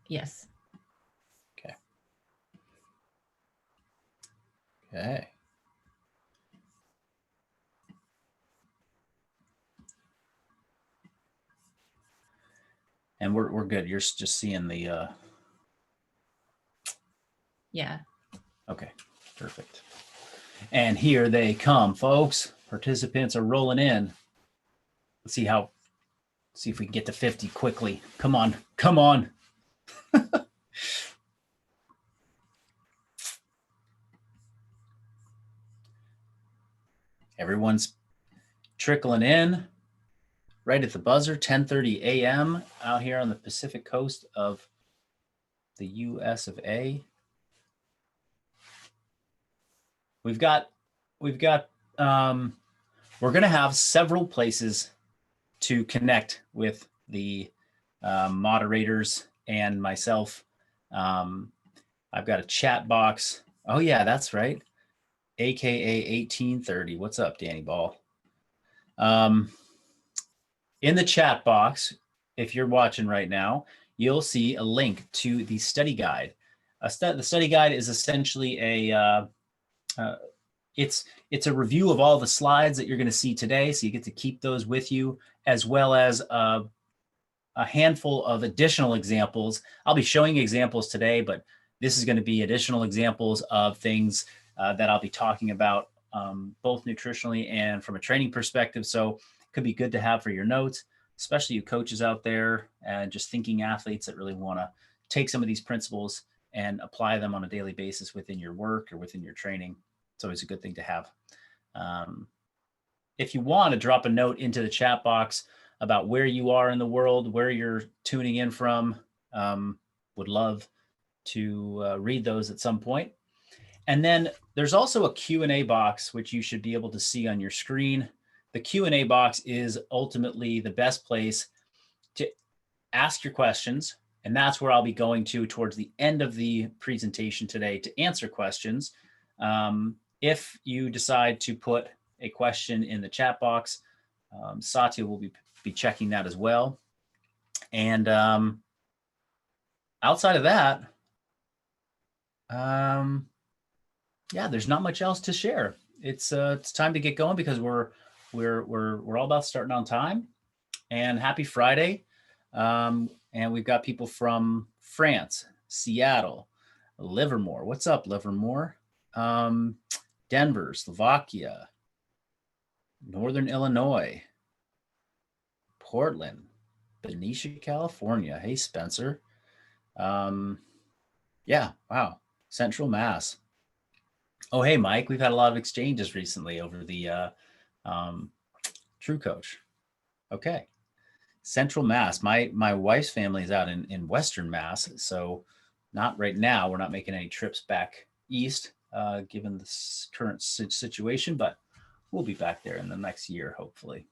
Yes. Okay. Okay. And we're good. You're just seeing the Yeah. Okay, perfect. And here they come, folks. Participants are rolling in. Let's see if we can get to 50 quickly. Come on, come on. Everyone's trickling in right at the buzzer, 10:30 a.m. out here on the Pacific coast of the US of A. We're going to have several places to connect with the moderators and myself. I've got a chat box. Oh yeah, that's right. AKA 1830. What's up, Danny Ball? In the chat box, if you're watching right now, you'll see a link to the study guide. The study guide is essentially it's a review of all the slides that you're going to see today, so you get to keep those with you, as well as a handful of additional examples. I'll be showing examples today, but this is going to be additional examples of things that I'll be talking about, both nutritionally and from a training perspective. So it could be good to have for your notes, especially you coaches out there and just thinking athletes that really want to take some of these principles and apply them on a daily basis within your work or within your training. It's always a good thing to have. If you want to drop a note into the chat box about where you are in the world, where you're tuning in from, would love to read those at some point. And then there's also a Q&A box, which you should be able to see on your screen. The Q&A box is ultimately the best place to ask your questions. And that's where I'll be going to towards the end of the presentation today to answer questions. If you decide to put a question in the chat box, Satya will be checking that as well. And outside of that, yeah, there's not much else to share. It's time to get going because we're all about starting on time. And happy Friday. And we've got people from France, Seattle, Livermore. What's up, Livermore? Denver, Slovakia, Northern Illinois, Portland, Benicia, California. Hey, Spencer. Yeah, wow. Central Mass. Oh, hey, Mike. We've had a lot of exchanges recently over the True Coach. Okay. Central Mass. My wife's family is out in Western Mass, so not right now. We're not making any trips back east, given the current situation, but we'll be back there in the next year, hopefully.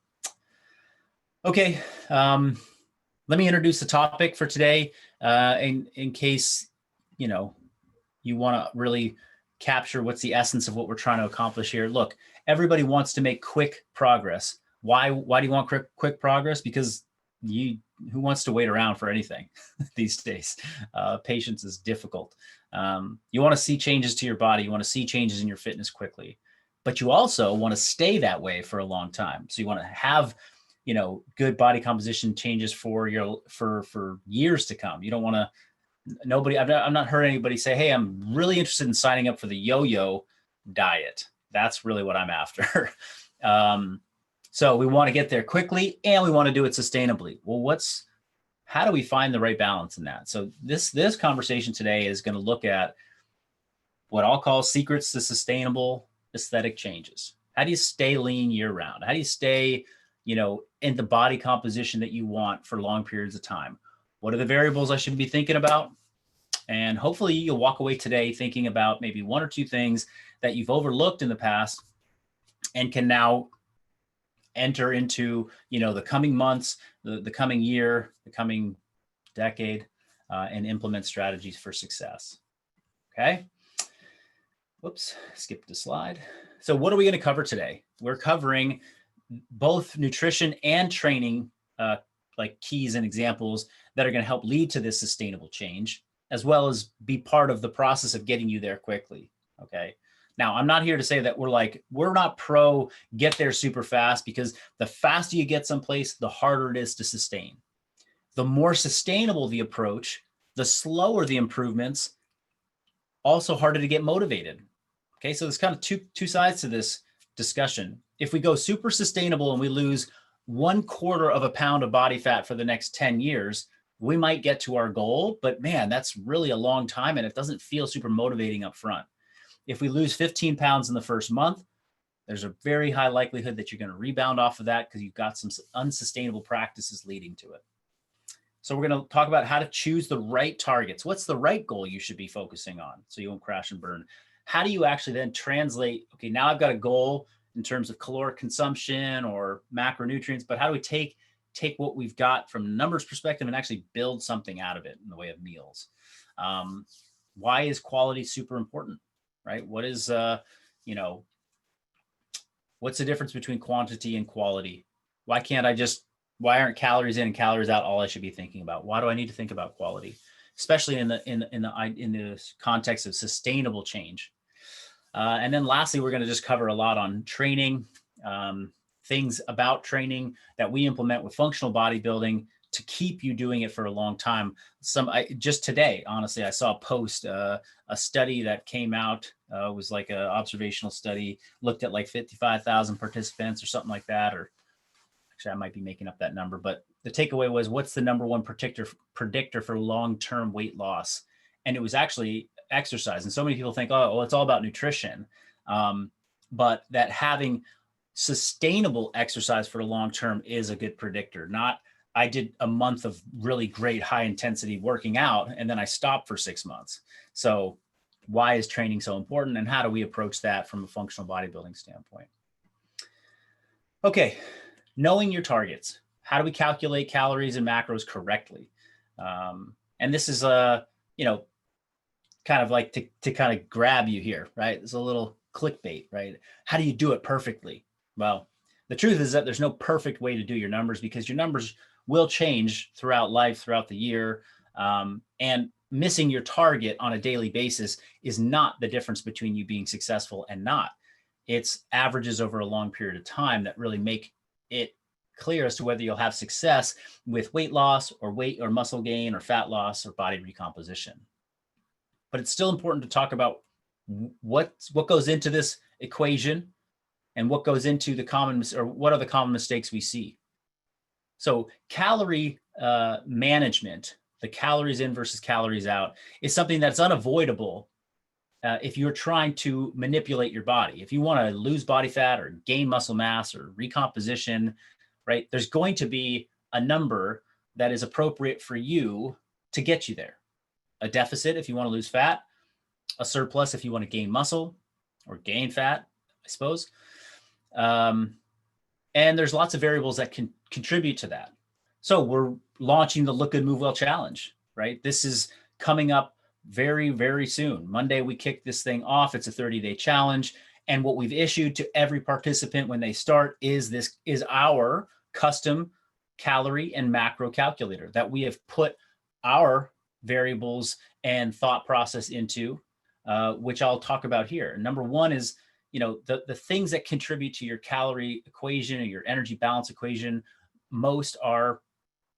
Okay, let me introduce the topic for today, in case you want to really capture what's the essence of what we're trying to accomplish here. Look, everybody wants to make quick progress. Why do you want quick progress? Because who wants to wait around for anything these days? Patience is difficult. You want to see changes to your body. You want to see changes in your fitness quickly, but you also want to stay that way for a long time. So you want to have, good body composition changes for years to come. You don't want to, I've not heard anybody say, hey, I'm really interested in signing up for the yo-yo diet. That's really what I'm after. So we want to get there quickly and we want to do it sustainably. Well, how do we find the right balance in that? So this conversation today is going to look at what I'll call secrets to sustainable aesthetic changes. How do you stay lean year round? How do you stay, in the body composition that you want for long periods of time? What are the variables I should be thinking about? And hopefully you'll walk away today thinking about maybe one or two things that you've overlooked in the past and can now enter into, the coming months, the coming year, the coming decade, and implement strategies for success. Okay. Whoops, skipped a slide. So what are we going to cover today? We're covering both nutrition and training like keys and examples that are going to help lead to this sustainable change, as well as be part of the process of getting you there quickly. Okay. Now, I'm not here to say that we're not pro get there super fast, because the faster you get someplace, the harder it is to sustain. The more sustainable the approach, the slower the improvements, also harder to get motivated. Okay. So there's kind of two sides to this discussion. If we go super sustainable and we lose 1/4 of a pound of body fat for the next 10 years, we might get to our goal, but man, that's really a long time and it doesn't feel super motivating up front. If we lose 15 pounds in the first month, there's a very high likelihood that you're going to rebound off of that because you've got some unsustainable practices leading to it. So we're going to talk about how to choose the right targets. What's the right goal you should be focusing on so you won't crash and burn? How do you actually then translate, okay, now I've got a goal in terms of caloric consumption or macronutrients, but how do we take what we've got from a numbers perspective and actually build something out of it in the way of meals? Why is quality super important, right? What is, what's the difference between quantity and quality? Why aren't calories in and calories out all I should be thinking about? Why do I need to think about quality, especially in the context of sustainable change? And then lastly, we're going to just cover a lot on training, things about training that we implement with functional bodybuilding to keep you doing it for a long time. Just today, honestly, I saw a post, a study that came out, was like an observational study, looked at like 55,000 participants or something like that, or actually I might be making up that number, but the takeaway was, what's the number one predictor for long-term weight loss? And it was actually exercise. And so many people think, oh, well, it's all about nutrition. But that having sustainable exercise for the long term is a good predictor. Not, I did a month of really great high intensity working out and then I stopped for 6 months. So why is training so important, and how do we approach that from a functional bodybuilding standpoint? Okay, knowing your targets. How do we calculate calories and macros correctly? And this is kind of like to kind of grab you here, right? It's a little clickbait, right? How do you do it perfectly? Well, the truth is that there's no perfect way to do your numbers, because your numbers will change throughout life, throughout the year. And missing your target on a daily basis is not the difference between you being successful and not. It's averages over a long period of time that really make it clear as to whether you'll have success with weight loss or weight or muscle gain or fat loss or body recomposition. But it's still important to talk about what goes into this equation and what goes into what are the common mistakes we see. So calorie management, the calories in versus calories out, is something that's unavoidable if you're trying to manipulate your body. If you want to lose body fat or gain muscle mass or recomposition, right, there's going to be a number that is appropriate for you to get you there. A deficit if you want to lose fat, a surplus if you want to gain muscle or gain fat, I suppose. And there's lots of variables that can contribute to that. So we're launching the Look Good, Move Well Challenge, right? This is coming up very, very soon. Monday, we kick this thing off. It's a 30-day challenge. And what we've issued to every participant when they start is our custom calorie and macro calculator that we have put our variables and thought process into, which I'll talk about here. Number one is, the things that contribute to your calorie equation or your energy balance equation most are,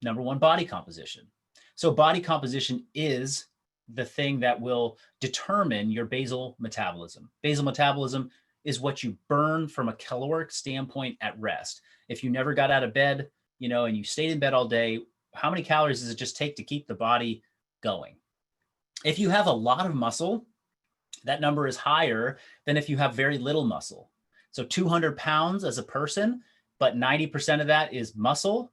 number one, body composition. So body composition is the thing that will determine your basal metabolism. Basal metabolism is what you burn from a caloric standpoint at rest. If you never got out of bed, and you stayed in bed all day, how many calories does it just take to keep the body going? If you have a lot of muscle, that number is higher than if you have very little muscle. So 200 pounds as a person, but 90% of that is muscle.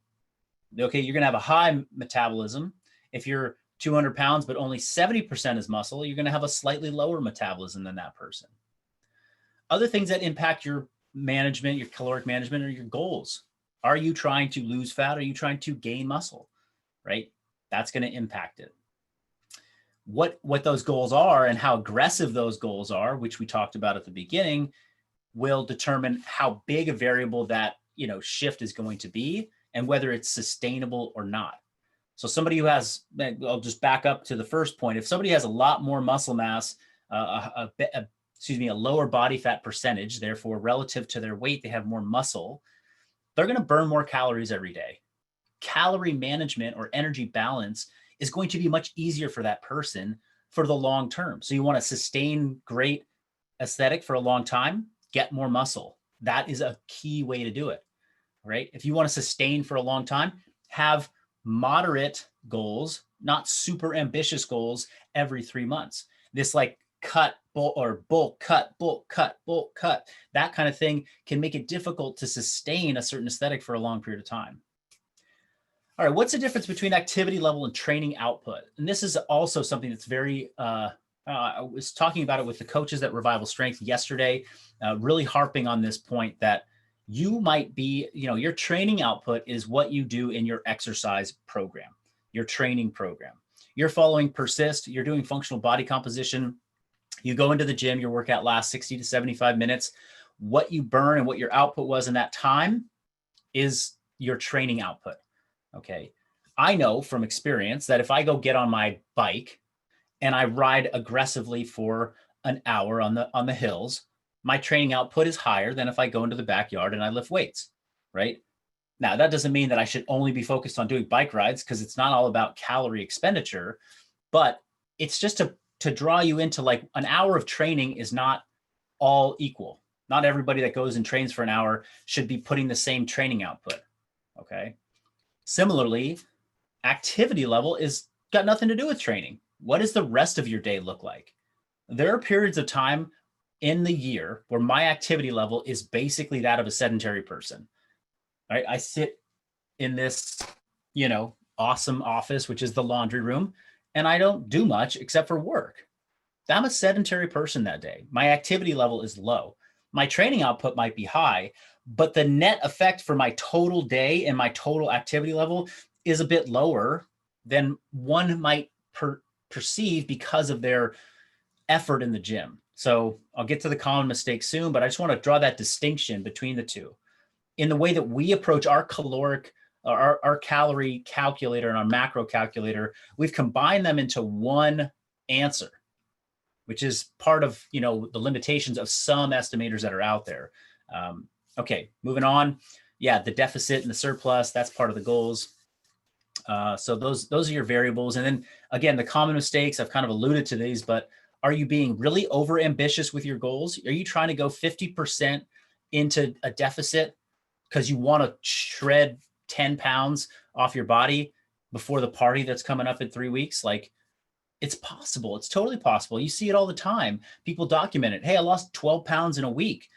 Okay, you're going to have a high metabolism. If you're 200 pounds, but only 70% is muscle, you're going to have a slightly lower metabolism than that person. Other things that impact your management, your caloric management, are your goals. Are you trying to lose fat? Are you trying to gain muscle, right? That's going to impact it. What those goals are and how aggressive those goals are, which we talked about at the beginning, will determine how big a variable that shift is going to be and whether it's sustainable or not. So somebody who has, I'll just back up to the first point. If somebody has a lot more muscle mass, a lower body fat percentage, therefore relative to their weight, they have more muscle, they're going to burn more calories every day. Calorie management or energy balance is going to be much easier for that person for the long term. So you want to sustain great aesthetic for a long time, get more muscle. That is a key way to do it, right? If you want to sustain for a long time, have moderate goals, not super ambitious goals every 3 months. This like cut, bulk, or bulk, cut, bulk, cut, bulk, cut, that kind of thing can make it difficult to sustain a certain aesthetic for a long period of time. All right, what's the difference between activity level and training output? And this is also something that's very, I was talking about it with the coaches at Revival Strength yesterday, really harping on this point that you might be, your training output is what you do in your exercise program, your training program. You're following Persist, you're doing functional body composition, you go into the gym, your workout lasts 60 to 75 minutes. What you burn and what your output was in that time is your training output. Okay. I know from experience that if I go get on my bike and I ride aggressively for an hour on the hills, my training output is higher than if I go into the backyard and I lift weights, right? Now, that doesn't mean that I should only be focused on doing bike rides, because it's not all about calorie expenditure, but it's just to draw you into like an hour of training is not all equal. Not everybody that goes and trains for an hour should be putting the same training output, okay? Similarly, activity level is got nothing to do with training. What does the rest of your day look like? There are periods of time in the year where my activity level is basically that of a sedentary person. Right? I sit in this, awesome office, which is the laundry room, and I don't do much except for work. I'm a sedentary person that day. My activity level is low. My training output might be high, but the net effect for my total day and my total activity level is a bit lower than one might perceive because of their effort in the gym. So I'll get to the common mistakes soon, but I just want to draw that distinction between the two. In the way that we approach our caloric, our calorie calculator and our macro calculator, we've combined them into one answer, which is part of, the limitations of some estimators that are out there. Okay, moving on. Yeah, the deficit and the surplus, that's part of the goals. So those are your variables. And then again, the common mistakes, I've kind of alluded to these, but are you being really over ambitious with your goals? Are you trying to go 50% into a deficit because you want to shred 10 pounds off your body before the party that's coming up in 3 weeks? Like, it's possible. It's totally possible. You see it all the time. People document it. Hey, I lost 12 pounds in a week,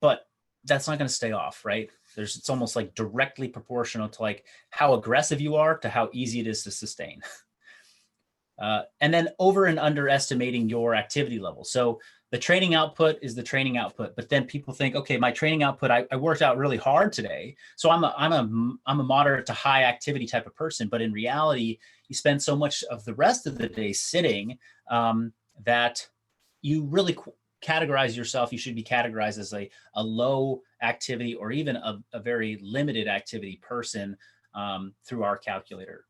but that's not going to stay off, right? It's almost like directly proportional to like how aggressive you are to how easy it is to sustain. And then over and underestimating your activity level. So the training output is the training output, but then people think, okay, my training output, I worked out really hard today, so I'm a moderate to high activity type of person. But in reality, you spend so much of the rest of the day sitting that you really categorize yourself. You should be categorized as a low activity or even a very limited activity person through our calculator.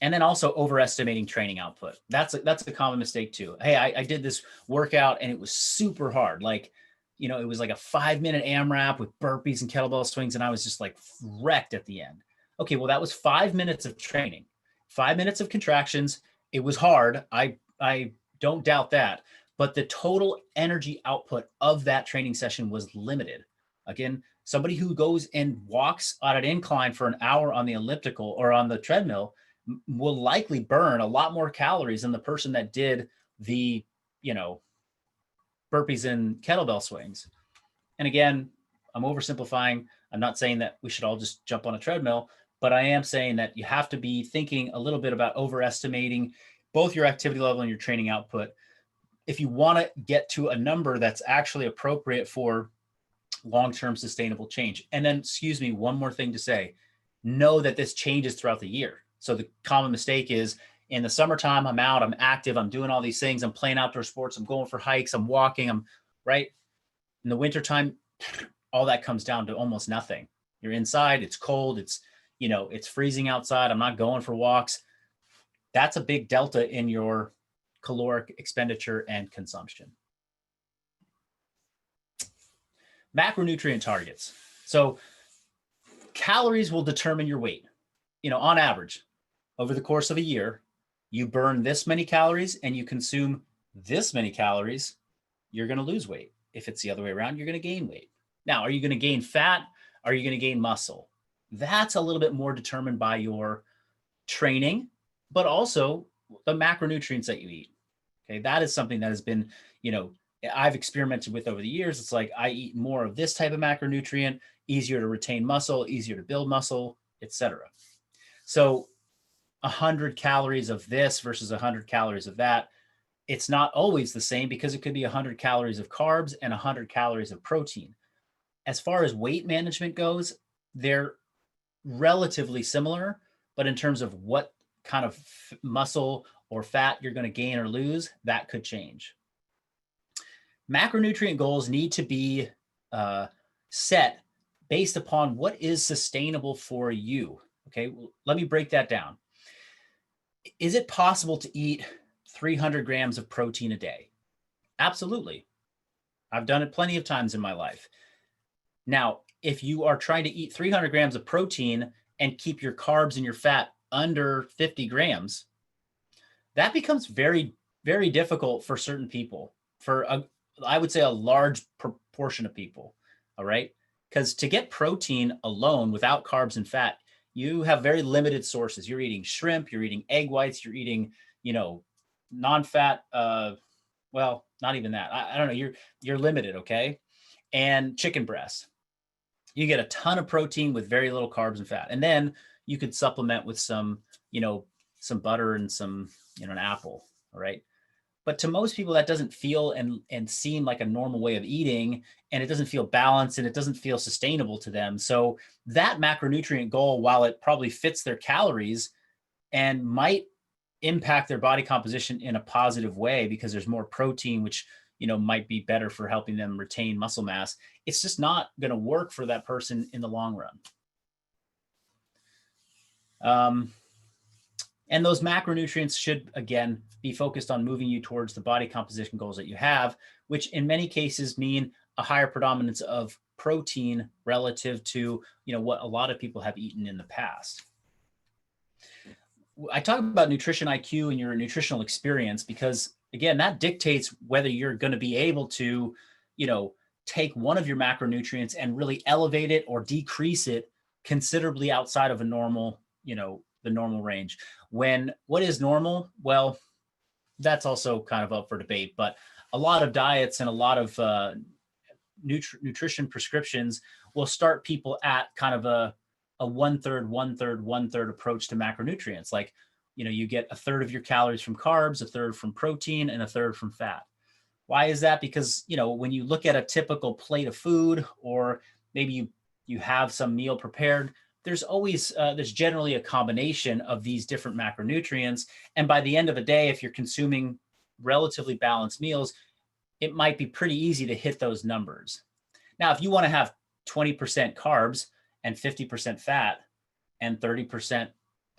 And then also overestimating training output. That's a common mistake too. Hey, I did this workout and it was super hard. Like, it was like a 5-minute AMRAP with burpees and kettlebell swings, and I was just like wrecked at the end. Okay, well, that was 5 minutes of training, 5 minutes of contractions. It was hard. I don't doubt that. But the total energy output of that training session was limited. Again, somebody who goes and walks on an incline for an hour on the elliptical or on the treadmill will likely burn a lot more calories than the person that did the, burpees and kettlebell swings. And again, I'm oversimplifying. I'm not saying that we should all just jump on a treadmill, but I am saying that you have to be thinking a little bit about overestimating both your activity level and your training output if you want to get to a number that's actually appropriate for long-term sustainable change. And then, one more thing to say, know that this changes throughout the year. So the common mistake is in the summertime, I'm out, I'm active, I'm doing all these things, I'm playing outdoor sports, I'm going for hikes, I'm walking, I'm right. In the wintertime, all that comes down to almost nothing. You're inside, it's cold, it's, it's freezing outside. I'm not going for walks. That's a big delta in your caloric expenditure and consumption. Macronutrient targets. So calories will determine your weight. On average, over the course of a year, you burn this many calories and you consume this many calories, you're going to lose weight. If it's the other way around, you're going to gain weight. Now, are you going to gain fat? Are you going to gain muscle? That's a little bit more determined by your training, but also the macronutrients that you eat. Okay, that is something that has been, I've experimented with over the years. It's like I eat more of this type of macronutrient, easier to retain muscle, easier to build muscle, etc. So 100 calories of this versus 100 calories of that, it's not always the same because it could be 100 calories of carbs and 100 calories of protein. As far as weight management goes, they're relatively similar, but in terms of what kind of muscle or fat you're going to gain or lose, that could change. Macronutrient goals need to be set based upon what is sustainable for you. Okay, well, let me break that down. Is it possible to eat 300 grams of protein a day? Absolutely. I've done it plenty of times in my life. Now, if you are trying to eat 300 grams of protein and keep your carbs and your fat under 50 grams, that becomes very, very difficult for certain people, I would say a large proportion of people. All right. Because to get protein alone without carbs and fat, you have very limited sources. You're eating shrimp, you're eating egg whites, you're eating, non-fat, well, not even that. I don't know. You're limited. Okay. And chicken breast. You get a ton of protein with very little carbs and fat. And then you could supplement with some butter and some, an apple. All right. But to most people, that doesn't feel and seem like a normal way of eating, and it doesn't feel balanced and it doesn't feel sustainable to them. So that macronutrient goal, while it probably fits their calories and might impact their body composition in a positive way because there's more protein, which, might be better for helping them retain muscle mass, it's just not going to work for that person in the long run. And those macronutrients should, again, be focused on moving you towards the body composition goals that you have, which in many cases mean a higher predominance of protein relative to, what a lot of people have eaten in the past. I talk about nutrition IQ and your nutritional experience because, again, that dictates whether you're going to be able to, take one of your macronutrients and really elevate it or decrease it considerably outside of a normal, the normal range. What is normal? Well, that's also kind of up for debate, but a lot of diets and a lot of nutrition prescriptions will start people at kind of a 1/3, 1/3, 1/3 approach to macronutrients. Like, you get 1/3 of your calories from carbs, 1/3 from protein, and 1/3 from fat. Why is that? Because, when you look at a typical plate of food, or maybe you have some meal prepared, there's generally a combination of these different macronutrients. And by the end of the day, if you're consuming relatively balanced meals, it might be pretty easy to hit those numbers. Now, if you want to have 20% carbs and 50% fat and 30%,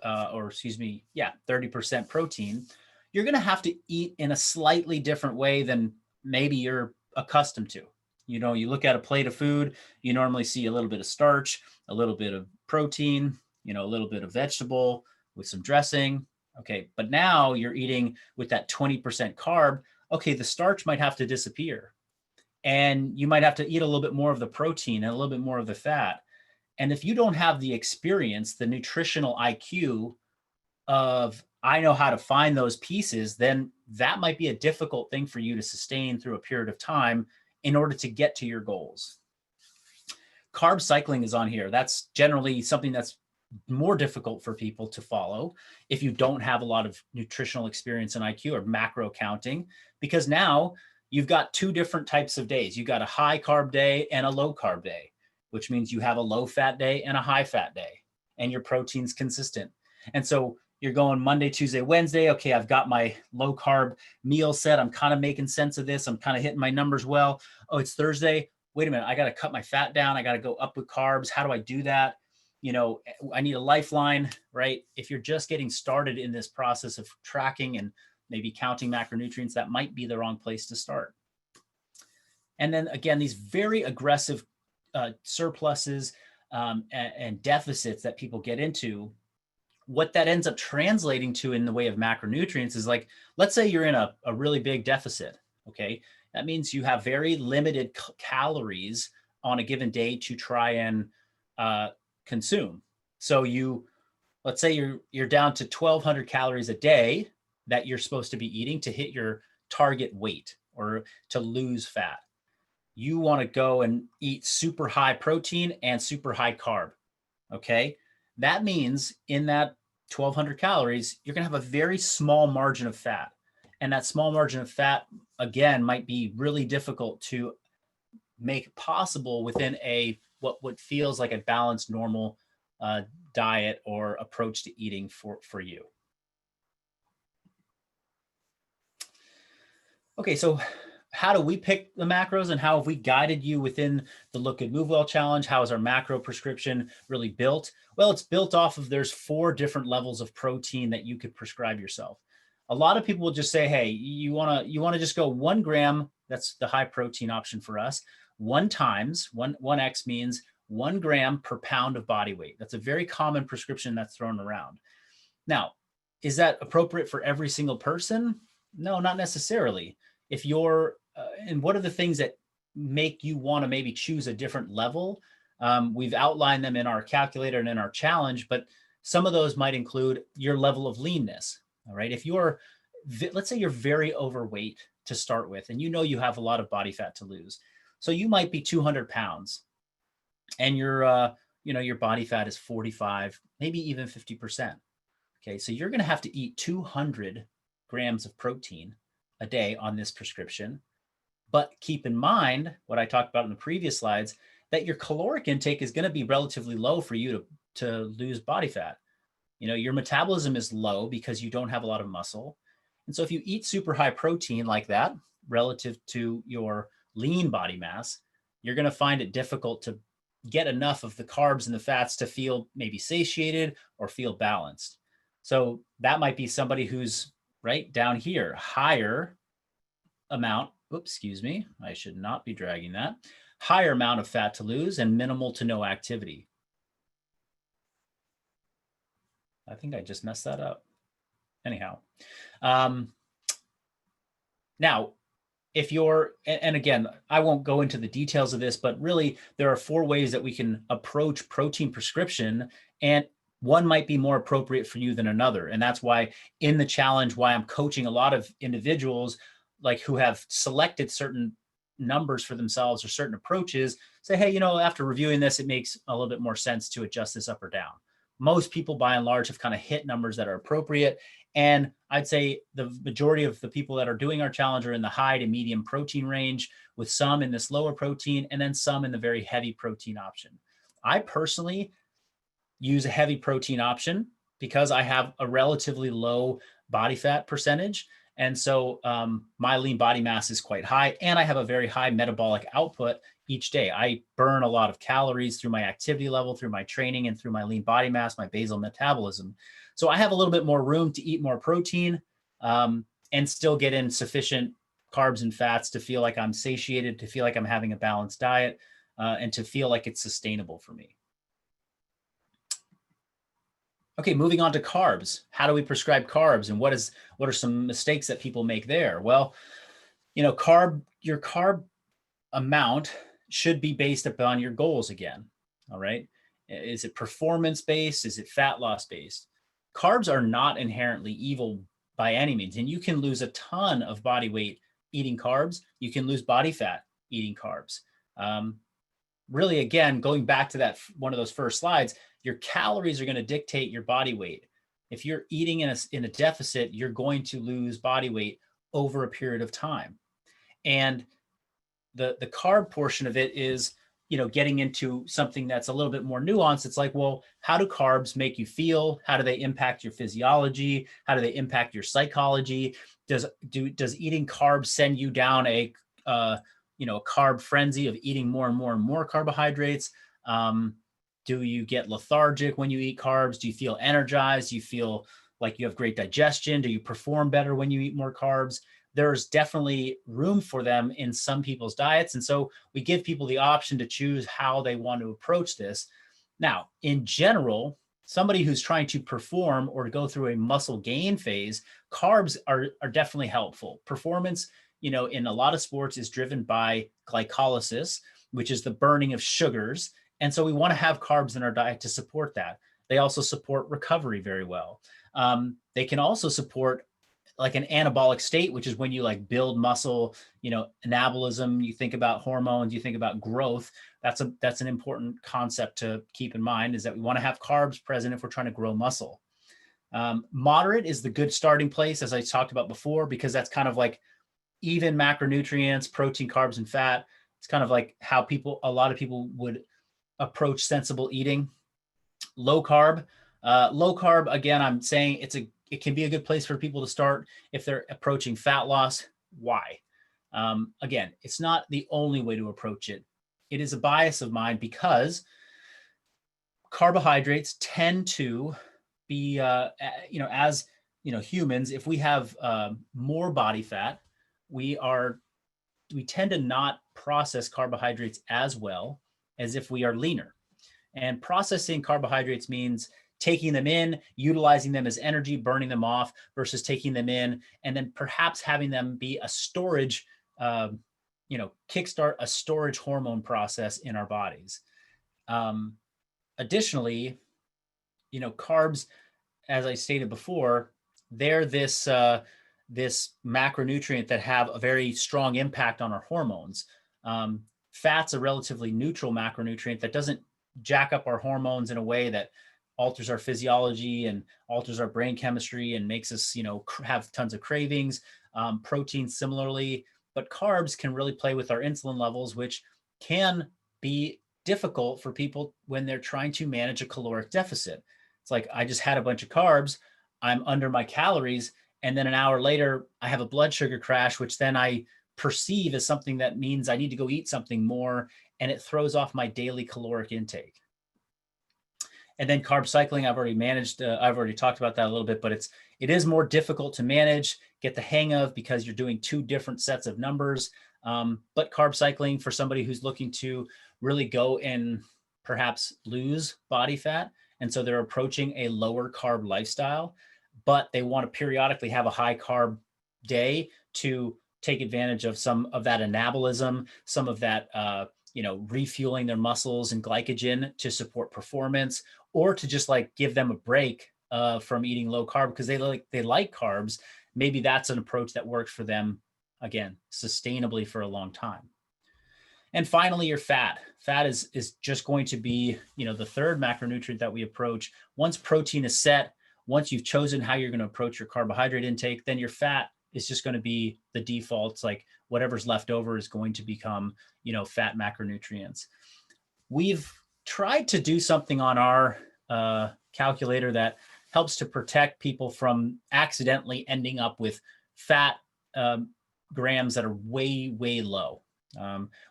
30% protein, you're going to have to eat in a slightly different way than maybe you're accustomed to. You look at a plate of food, you normally see a little bit of starch, a little bit of protein, a little bit of vegetable with some dressing. Okay. But now you're eating with that 20% carb. Okay. The starch might have to disappear, and you might have to eat a little bit more of the protein and a little bit more of the fat. And if you don't have the experience, the nutritional IQ of, I know how to find those pieces, then that might be a difficult thing for you to sustain through a period of time in order to get to your goals. Carb cycling is on here. That's generally something that's more difficult for people to follow if you don't have a lot of nutritional experience in IQ or macro counting, because now you've got two different types of days. You've got a high carb day and a low carb day, which means you have a low fat day and a high fat day, and your protein's consistent. And so you're going Monday, Tuesday, Wednesday. Okay, I've got my low carb meal set. I'm kind of making sense of this. I'm kind of hitting my numbers well. Oh, it's Thursday. wait a minute, I got to cut my fat down. I got to go up with carbs. How do I do that? I need a lifeline, right? If you're just getting started in this process of tracking and maybe counting macronutrients, that might be the wrong place to start. And then again, these very aggressive surpluses and deficits that people get into, what that ends up translating to in the way of macronutrients is like, let's say you're in a really big deficit, okay? That means you have very limited calories on a given day to try and consume. So let's say you're down to 1,200 calories a day that you're supposed to be eating to hit your target weight or to lose fat. You want to go and eat super high protein and super high carb, okay? That means in that 1,200 calories, you're going to have a very small margin of fat. And that small margin of fat, again, might be really difficult to make possible within what feels like a balanced, normal diet or approach to eating for you. Okay, so how do we pick the macros and how have we guided you within the Look Good Move Well Challenge? How is our macro prescription really built? Well, it's built off of there's 4 different levels of protein that you could prescribe yourself. A lot of people will just say, hey, you want to just go 1 gram. That's the high protein option for us. 1x means 1 gram per pound of body weight. That's a very common prescription that's thrown around. Now, is that appropriate for every single person? No, not necessarily. If you're, and what are the things that make you want to maybe choose a different level? We've outlined them in our calculator and in our challenge, but some of those might include your level of leanness. All right. If you're, let's say you're very overweight to start with, and you have a lot of body fat to lose. So you might be 200 pounds and your body fat is 45, maybe even 50%. Okay. So you're going to have to eat 200 grams of protein a day on this prescription. But keep in mind what I talked about in the previous slides, that your caloric intake is going to be relatively low for you to lose body fat. Your metabolism is low because you don't have a lot of muscle. And so if you eat super high protein like that, relative to your lean body mass, you're going to find it difficult to get enough of the carbs and the fats to feel maybe satiated or feel balanced. So that might be somebody who's right down here, higher amount, excuse me, I should not be dragging that, higher amount of fat to lose and minimal to no activity. I think I just messed that up. Anyhow, now, if you're, and again, I won't go into the details of this, but really there are 4 ways that we can approach protein prescription, and one might be more appropriate for you than another. And that's why in the challenge, why I'm coaching a lot of individuals like who have selected certain numbers for themselves or certain approaches, say, hey, after reviewing this, it makes a little bit more sense to adjust this up or down. Most people by and large have kind of hit numbers that are appropriate. And I'd say the majority of the people that are doing our challenge are in the high to medium protein range, with some in this lower protein and then some in the very heavy protein option. I personally use a heavy protein option because I have a relatively low body fat percentage. And so my lean body mass is quite high, and I have a very high metabolic output each day. I burn a lot of calories through my activity level, through my training, and through my lean body mass, my basal metabolism. So I have a little bit more room to eat more protein and still get in sufficient carbs and fats to feel like I'm satiated, to feel like I'm having a balanced diet, and to feel like it's sustainable for me. Okay, moving on to carbs. How do we prescribe carbs, and what are some mistakes that people make there? Well, your carb amount should be based upon your goals again. All right. Is it performance based? Is it fat loss based? Carbs are not inherently evil by any means. And you can lose a ton of body weight eating carbs. You can lose body fat eating carbs. Really, again, going back to that one of those first slides, your calories are going to dictate your body weight. If you're eating in a deficit, you're going to lose body weight over a period of time. And the carb portion of it is, getting into something that's a little bit more nuanced. It's like, well, how do carbs make you feel? How do they impact your physiology? How do they impact your psychology? Does eating carbs send you down a a carb frenzy of eating more and more and more carbohydrates? Do you get lethargic when you eat carbs? Do you feel energized? Do you feel like you have great digestion? Do you perform better when you eat more carbs? There's definitely room for them in some people's diets. And so we give people the option to choose how they want to approach this. Now, in general, somebody who's trying to perform or go through a muscle gain phase, carbs are definitely helpful. Performance, in a lot of sports is driven by glycolysis, which is the burning of sugars. And so we want to have carbs in our diet to support that. They also support recovery very well. They can also support like an anabolic state, which is when you like build muscle, anabolism, you think about hormones, you think about growth. That's an important concept to keep in mind, is that we want to have carbs present if we're trying to grow muscle. Moderate is the good starting place, as I talked about before, because that's kind of like even macronutrients, protein, carbs, and fat. It's kind of like how a lot of people would approach sensible eating. Low carb, again, I'm saying it can be a good place for people to start if they're approaching fat loss. Why? Again, it's not the only way to approach it. It is a bias of mine because carbohydrates tend to be, as humans, if we have more body fat, we tend to not process carbohydrates as well as if we are leaner. And processing carbohydrates means taking them in, utilizing them as energy, burning them off, versus taking them in and then perhaps having them be a storage, kickstart a storage hormone process in our bodies. Additionally, carbs, as I stated before, they're this macronutrient that have a very strong impact on our hormones. Fat's a relatively neutral macronutrient that doesn't jack up our hormones in a way that alters our physiology and alters our brain chemistry and makes us, have tons of cravings. Protein similarly, but carbs can really play with our insulin levels, which can be difficult for people when they're trying to manage a caloric deficit. It's like, I just had a bunch of carbs, I'm under my calories, and then an hour later, I have a blood sugar crash, which then I perceive as something that means I need to go eat something more, and it throws off my daily caloric intake. And then carb cycling, I've already talked about that a little bit, but it is more difficult to manage, get the hang of, because you're doing two different sets of numbers. But carb cycling, for somebody who's looking to really go and perhaps lose body fat, and so they're approaching a lower carb lifestyle, but they want to periodically have a high carb day to take advantage of some of that anabolism, some of that, refueling their muscles and glycogen to support performance, or to just like give them a break from eating low carb because they like carbs. Maybe that's an approach that works for them, again, sustainably for a long time. And finally, your fat. Fat is just going to be, the third macronutrient that we approach. Once protein is set, once you've chosen how you're going to approach your carbohydrate intake, then your fat is just going to be the default. It's like whatever's left over is going to become, fat macronutrients. We've tried to do something on our calculator that helps to protect people from accidentally ending up with fat grams that are way, way low.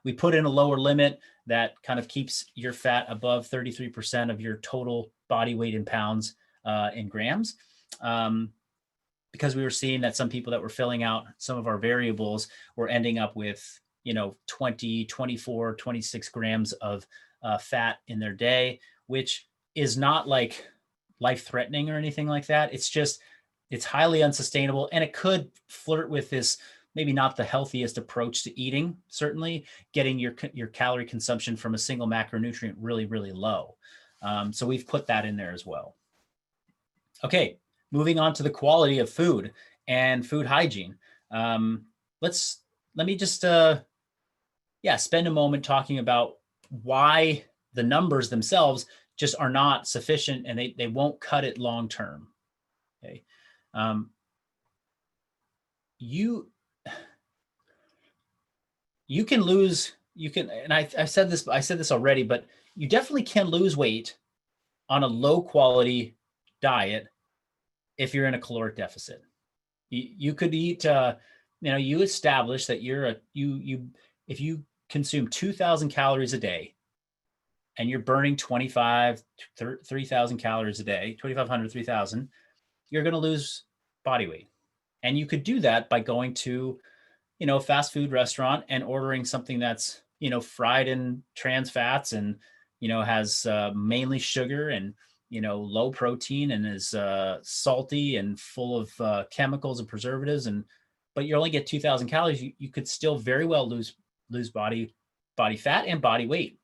We put in a lower limit that kind of keeps your fat above 33% of your total body weight in pounds in grams. Because we were seeing that some people that were filling out some of our variables were ending up with, 20, 24, 26 grams of fat in their day, which is not like life-threatening or anything like that. It's highly unsustainable, and it could flirt with this, maybe not the healthiest approach to eating, certainly getting your calorie consumption from a single macronutrient really, really low. So we've put that in there as well. Okay, moving on to the quality of food and food hygiene. Let me just spend a moment talking about why the numbers themselves just are not sufficient and they won't cut it long term. Okay. You can lose, and I said this already, but you definitely can lose weight on a low quality diet if you're in a caloric deficit. You could eat, you establish that you if you consume 2,000 calories a day and you're burning 3,000 calories a day, 2,500, 3,000, you're going to lose body weight. And you could do that by going to, a fast food restaurant and ordering something that's, fried in trans fats and, has mainly sugar and, low protein and is salty and full of chemicals and preservatives. But you only get 2,000 calories. You could still very well lose body fat and body weight.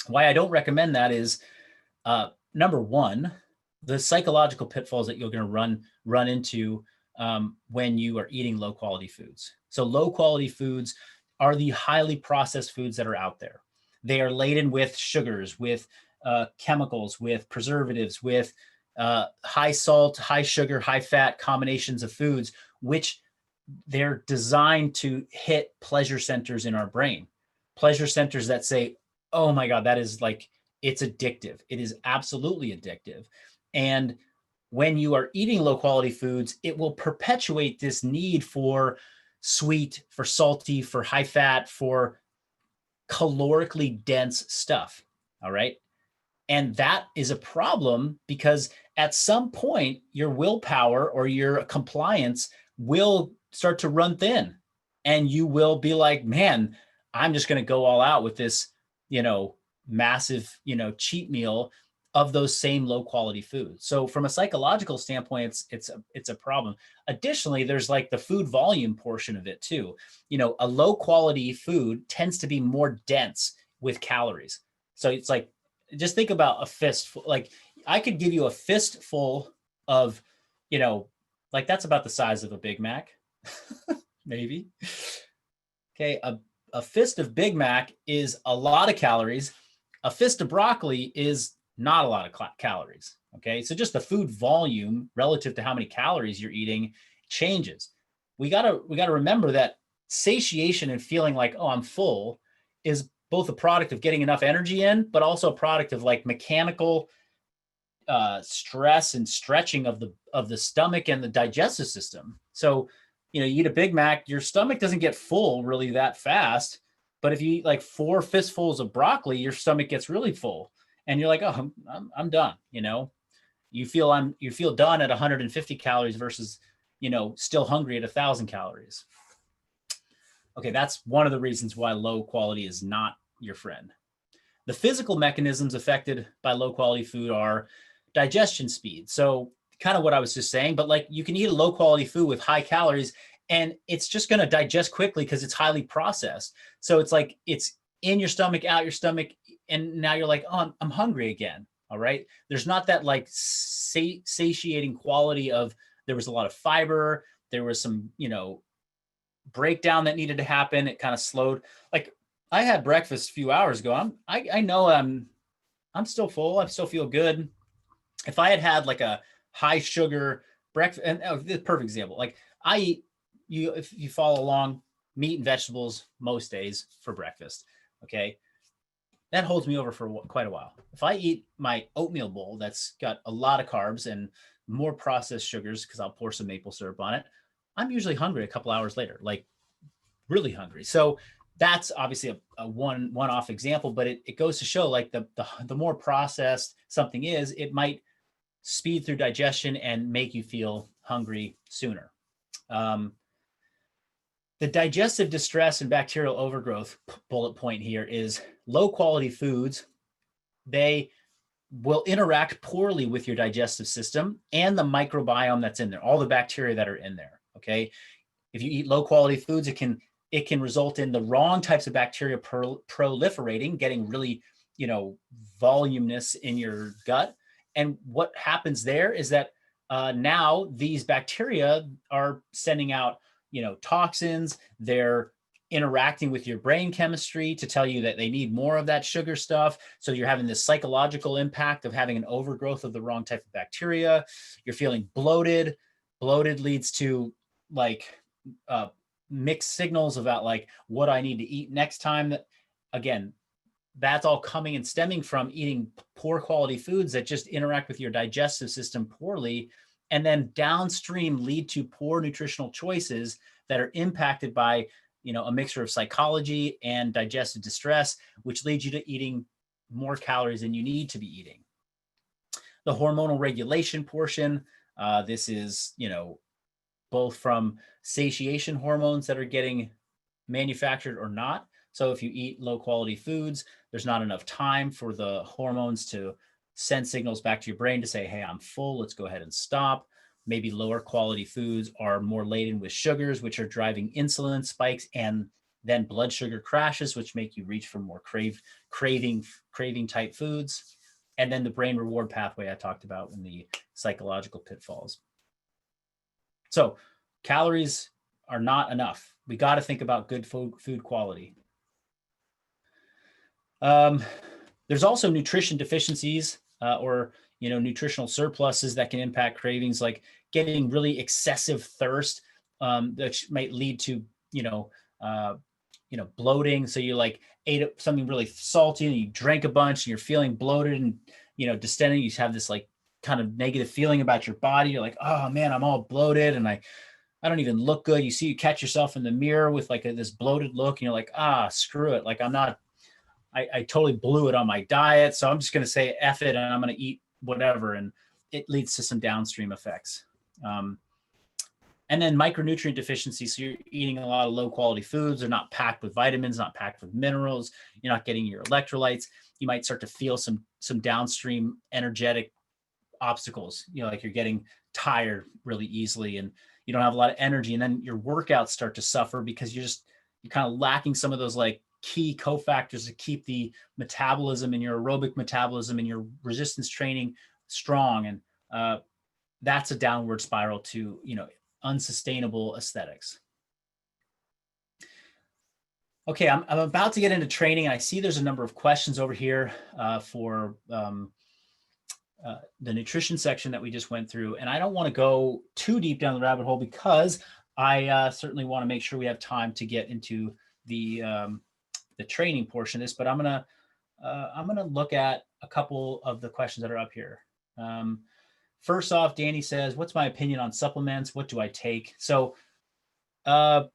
Why I don't recommend that is, number one, the psychological pitfalls that you're going to run into when you are eating low quality foods. So low quality foods are the highly processed foods that are out there. They are laden with sugars, with chemicals, with preservatives, with high salt, high sugar, high fat combinations of foods, which they're designed to hit pleasure centers in our brain. Pleasure centers that say, oh my God, that is like, it's addictive. It is absolutely addictive. And when you are eating low quality foods, it will perpetuate this need for sweet, for salty, for high fat, for calorically dense stuff. All right. And that is a problem because at some point your willpower or your compliance will start to run thin and you will be like, man, I'm just going to go all out with this, massive, cheat meal of those same low quality foods. So from a psychological standpoint, it's a problem. Additionally, there's like the food volume portion of it too. A low quality food tends to be more dense with calories. So it's like, just think about a fistful. Like I could give you a fistful of, like that's about the size of a Big Mac, maybe. Okay. A fist of Big Mac is a lot of calories. A fist of broccoli is not a lot of calories. Okay. So just the food volume relative to how many calories you're eating changes. We gotta remember that satiation and feeling like, oh, I'm full is both a product of getting enough energy in, but also a product of like mechanical stress and stretching of the stomach and the digestive system. So, you eat a Big Mac, your stomach doesn't get full really that fast. But if you eat like 4 fistfuls of broccoli, your stomach gets really full. And you're like, oh, I'm done. You feel done at 150 calories versus, still hungry at 1,000 calories. Okay, that's one of the reasons why low quality is not your friend. The physical mechanisms affected by low quality food are digestion speed. So kind of what I was just saying, but like you can eat a low quality food with high calories and it's just going to digest quickly because it's highly processed. So it's like it's in your stomach, out your stomach, and now you're like, oh, I'm hungry again. All right. There's not that like satiating quality of there was a lot of fiber. There was some, breakdown that needed to happen. It kind of slowed. Like I had breakfast a few hours ago. I know I'm still full. I still feel good. If I had like a high sugar breakfast, and the perfect example, like I eat, if you follow along, meat and vegetables most days for breakfast. Okay. That holds me over for quite a while. If I eat my oatmeal bowl that's got a lot of carbs and more processed sugars, because I'll pour some maple syrup on it, I'm usually hungry a couple hours later, like really hungry. So that's obviously a one-off example, but it goes to show like the more processed something is, it might speed through digestion and make you feel hungry sooner. The digestive distress and bacterial overgrowth bullet point here is low quality foods. They will interact poorly with your digestive system and the microbiome that's in there, all the bacteria that are in there. Okay. If you eat low quality foods, it can result in the wrong types of bacteria proliferating, getting really, voluminous in your gut. And what happens there is that now these bacteria are sending out, toxins. They're interacting with your brain chemistry to tell you that they need more of that sugar stuff. So you're having this psychological impact of having an overgrowth of the wrong type of bacteria. You're feeling bloated. Bloated leads to like mixed signals about like what I need to eat next time. Again, that's all coming and stemming from eating poor quality foods that just interact with your digestive system poorly, and then downstream lead to poor nutritional choices that are impacted by a mixture of psychology and digestive distress, which leads you to eating more calories than you need to be eating. The hormonal regulation portion, this is, both from satiation hormones that are getting manufactured or not. So if you eat low quality foods, there's not enough time for the hormones to send signals back to your brain to say, hey, I'm full, let's go ahead and stop. Maybe lower quality foods are more laden with sugars, which are driving insulin spikes and then blood sugar crashes, which make you reach for more craving type foods. And then the brain reward pathway I talked about in the psychological pitfalls. So calories are not enough. We got to think about good food quality. There's also nutrition deficiencies or nutritional surpluses that can impact cravings, like getting really excessive thirst that might lead to bloating. So you like ate something really salty and you drank a bunch and you're feeling bloated and distended. You have this like kind of negative feeling about your body. You're like, oh man, I'm all bloated and I don't even look good. You catch yourself in the mirror with like this bloated look and you're like, screw it. Like I totally blew it on my diet. So I'm just going to say F it and I'm going to eat whatever. And it leads to some downstream effects. And then micronutrient deficiency. So you're eating a lot of low quality foods. They're not packed with vitamins, not packed with minerals. You're not getting your electrolytes. You might start to feel some downstream energetic obstacles, like you're getting tired really easily and you don't have a lot of energy. And then your workouts start to suffer because you're kind of lacking some of those like key cofactors to keep the metabolism and your aerobic metabolism and your resistance training strong. And that's a downward spiral to, unsustainable aesthetics. Okay, I'm about to get into training and I see there's a number of questions over here for the nutrition section that we just went through. And I don't want to go too deep down the rabbit hole because I certainly want to make sure we have time to get into the training portion of this, but I'm gonna look at a couple of the questions that are up here. First off, Danny says, what's my opinion on supplements? What do I take? So I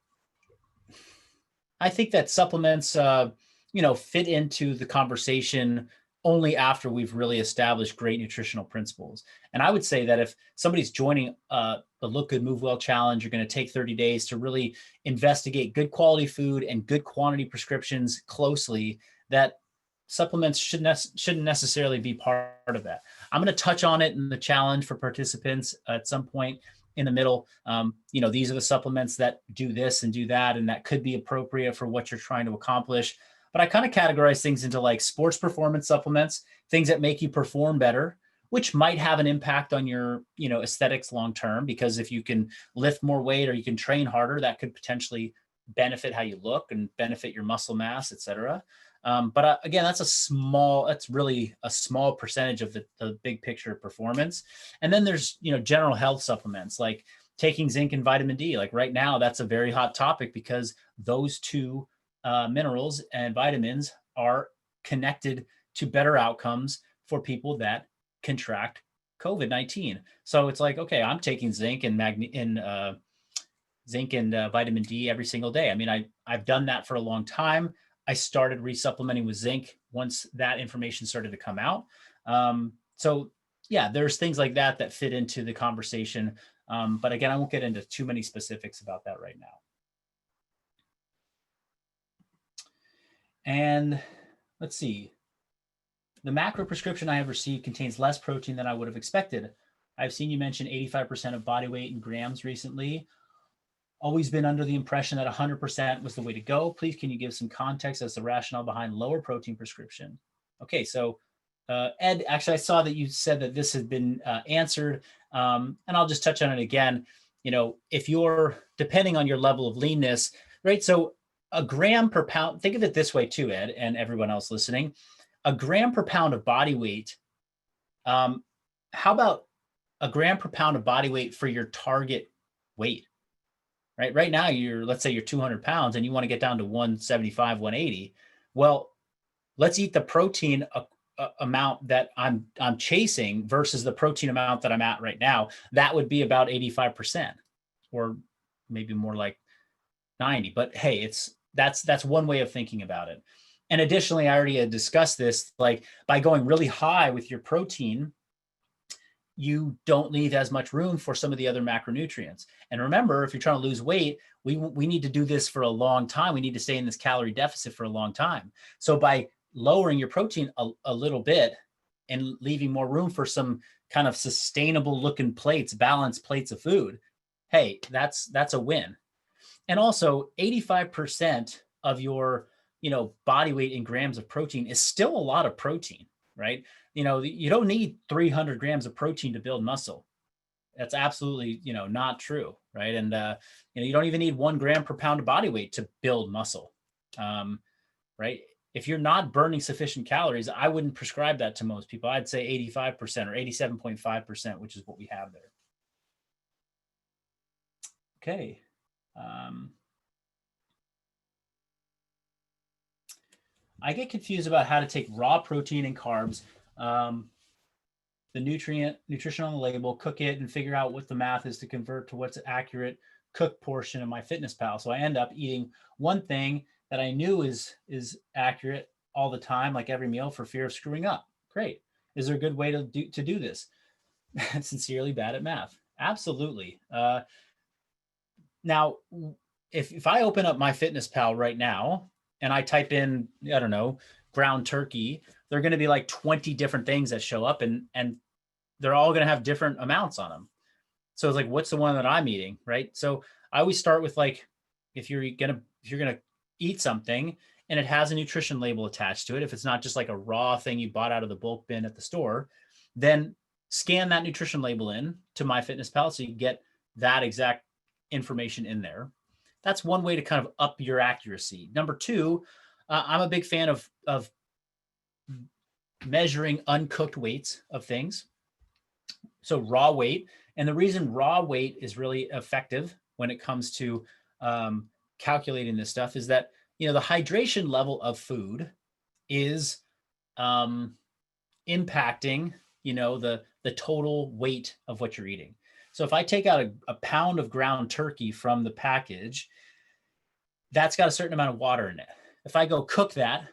think that supplements, fit into the conversation only after we've really established great nutritional principles. And I would say that if somebody's joining the Look Good, Move Well challenge, you're going to take 30 days to really investigate good quality food and good quantity prescriptions closely, that supplements shouldn't necessarily be part of that. I'm going to touch on it in the challenge for participants at some point in the middle. These are the supplements that do this and do that, and that could be appropriate for what you're trying to accomplish. But I kind of categorize things into like sports performance supplements, things that make you perform better, which might have an impact on your, aesthetics long-term, because if you can lift more weight or you can train harder, that could potentially benefit how you look and benefit your muscle mass, et cetera. But again, that's really a small percentage of the big picture of performance. And then there's, general health supplements like taking zinc and vitamin D. Like right now, that's a very hot topic because those two minerals and vitamins are connected to better outcomes for people that contract COVID-19. So it's like, okay, I'm taking zinc and vitamin D every single day. I mean, I've done that for a long time. I started resupplementing with zinc once that information started to come out. So yeah, there's things like that fit into the conversation. But again, I won't get into too many specifics about that right now. And let's see. The macro prescription I have received contains less protein than I would have expected. I've seen you mention 85% of body weight in grams recently. Always been under the impression that 100% was the way to go. Please, can you give some context as the rationale behind lower protein prescription? Okay, so Ed, actually, I saw that you said that this had been answered, and I'll just touch on it again. If you're, depending on your level of leanness, right? So a gram per pound, think of it this way too, Ed, and everyone else listening, a gram per pound of body weight. How about a gram per pound of body weight for your target weight, right? Right now, let's say you're 200 pounds and you want to get down to 175, 180. Well, let's eat the protein amount that I'm chasing versus the protein amount that I'm at right now. That would be about 85%, or maybe more like 90. But hey, that's one way of thinking about it. And additionally, I already had discussed this, like by going really high with your protein, you don't leave as much room for some of the other macronutrients. And remember, if you're trying to lose weight, we need to do this for a long time. We need to stay in this calorie deficit for a long time. So by lowering your protein a little bit and leaving more room for some kind of sustainable looking plates, balanced plates of food, hey, that's a win. And also 85% of your, body weight in grams of protein is still a lot of protein, right? You don't need 300 grams of protein to build muscle. That's absolutely, not true, right? And, you don't even need 1 gram per pound of body weight to build muscle, right? If you're not burning sufficient calories, I wouldn't prescribe that to most people. I'd say 85% or 87.5%, which is what we have there. Okay. I get confused about how to take raw protein and carbs, the nutrition on the label, cook it, and figure out what the math is to convert to what's accurate cooked portion of MyFitnessPal. So I end up eating one thing that I knew is accurate all the time, like every meal, for fear of screwing up. Great. Is there a good way to do this? Sincerely bad at math. Absolutely. Now, if I open up MyFitnessPal right now and I type in, I don't know, ground turkey, there are going to be like 20 different things that show up, and they're all going to have different amounts on them. So it's like, what's the one that I'm eating, right? So I always start with, like, if you're gonna eat something and it has a nutrition label attached to it, if it's not just like a raw thing you bought out of the bulk bin at the store, then scan that nutrition label in to MyFitnessPal so you get that exact information in there. That's one way to kind of up your accuracy. Number two, I'm a big fan of measuring uncooked weights of things. So raw weight. And the reason raw weight is really effective when it comes to calculating this stuff is that, the hydration level of food is impacting, the total weight of what you're eating. So if I take out a pound of ground turkey from the package, that's got a certain amount of water in it. If I go cook that,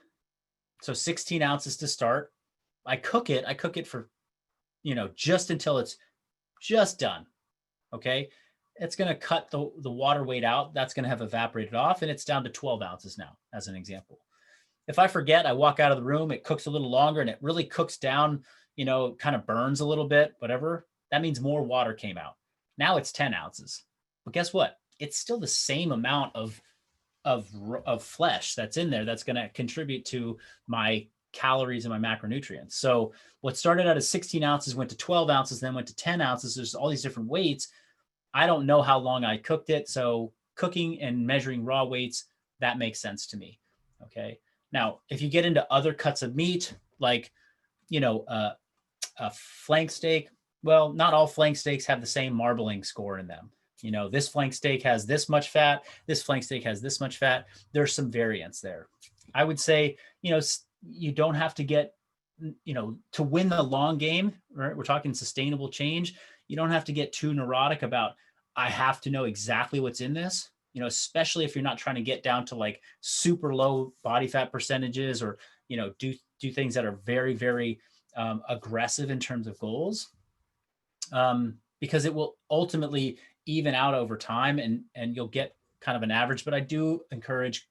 so 16 ounces to start, I cook it for, just until it's just done. Okay. It's going to cut the water weight out. That's going to have evaporated off, and it's down to 12 ounces now, as an example. If I forget, I walk out of the room, it cooks a little longer and it really cooks down, kind of burns a little bit, whatever. That means more water came out. Now it's 10 ounces. But guess what? It's still the same amount of flesh that's in there that's going to contribute to my calories and my macronutrients. So what started out as 16 ounces went to 12 ounces, then went to 10 ounces. There's all these different weights. I don't know how long I cooked it. So cooking and measuring raw weights, that makes sense to me. Okay. Now, if you get into other cuts of meat, like, a flank steak, well, not all flank steaks have the same marbling score in them. This flank steak has this much fat. This flank steak has this much fat. There's some variance there. I would say, you don't have to get, to win the long game, right? We're talking sustainable change. You don't have to get too neurotic about, I have to know exactly what's in this, especially if you're not trying to get down to like super low body fat percentages or, do things that are very, very aggressive in terms of goals, because it will ultimately even out over time and you'll get kind of an average. But I do encourage,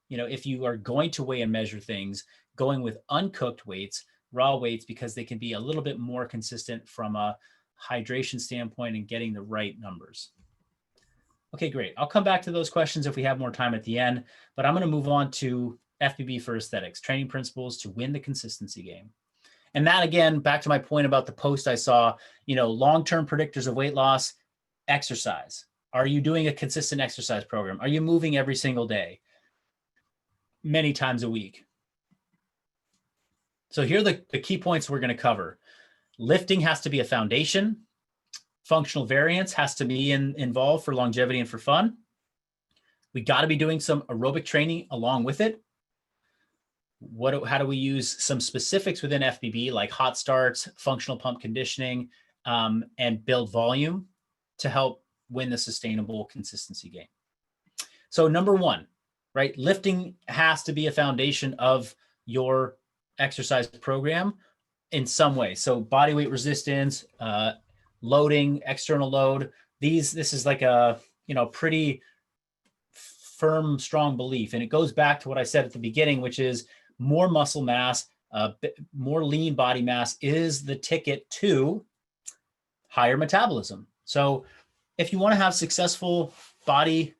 if you are going to weigh and measure things, going with uncooked weights, raw weights, because they can be a little bit more consistent from a hydration standpoint and getting the right numbers. Okay, great. I'll come back to those questions if we have more time at the end, but I'm going to move on to FBB for aesthetics, training principles to win the consistency game. And that, again, back to my point about the post I saw, long-term predictors of weight loss, exercise. Are you doing a consistent exercise program? Are you moving every single day, many times a week? So here are the key points we're going to cover. Lifting has to be a foundation. Functional variance has to be involved for longevity and for fun. We got to be doing some aerobic training along with it. How do we use some specifics within FBB, like hot starts, functional pump conditioning, and build volume to help win the sustainable consistency game? So number one, right? Lifting has to be a foundation of your exercise program in some way. So body weight resistance, loading, external load. This is like a, pretty firm, strong belief. And it goes back to what I said at the beginning, which is more muscle mass, more lean body mass is the ticket to higher metabolism. So if you want to have successful body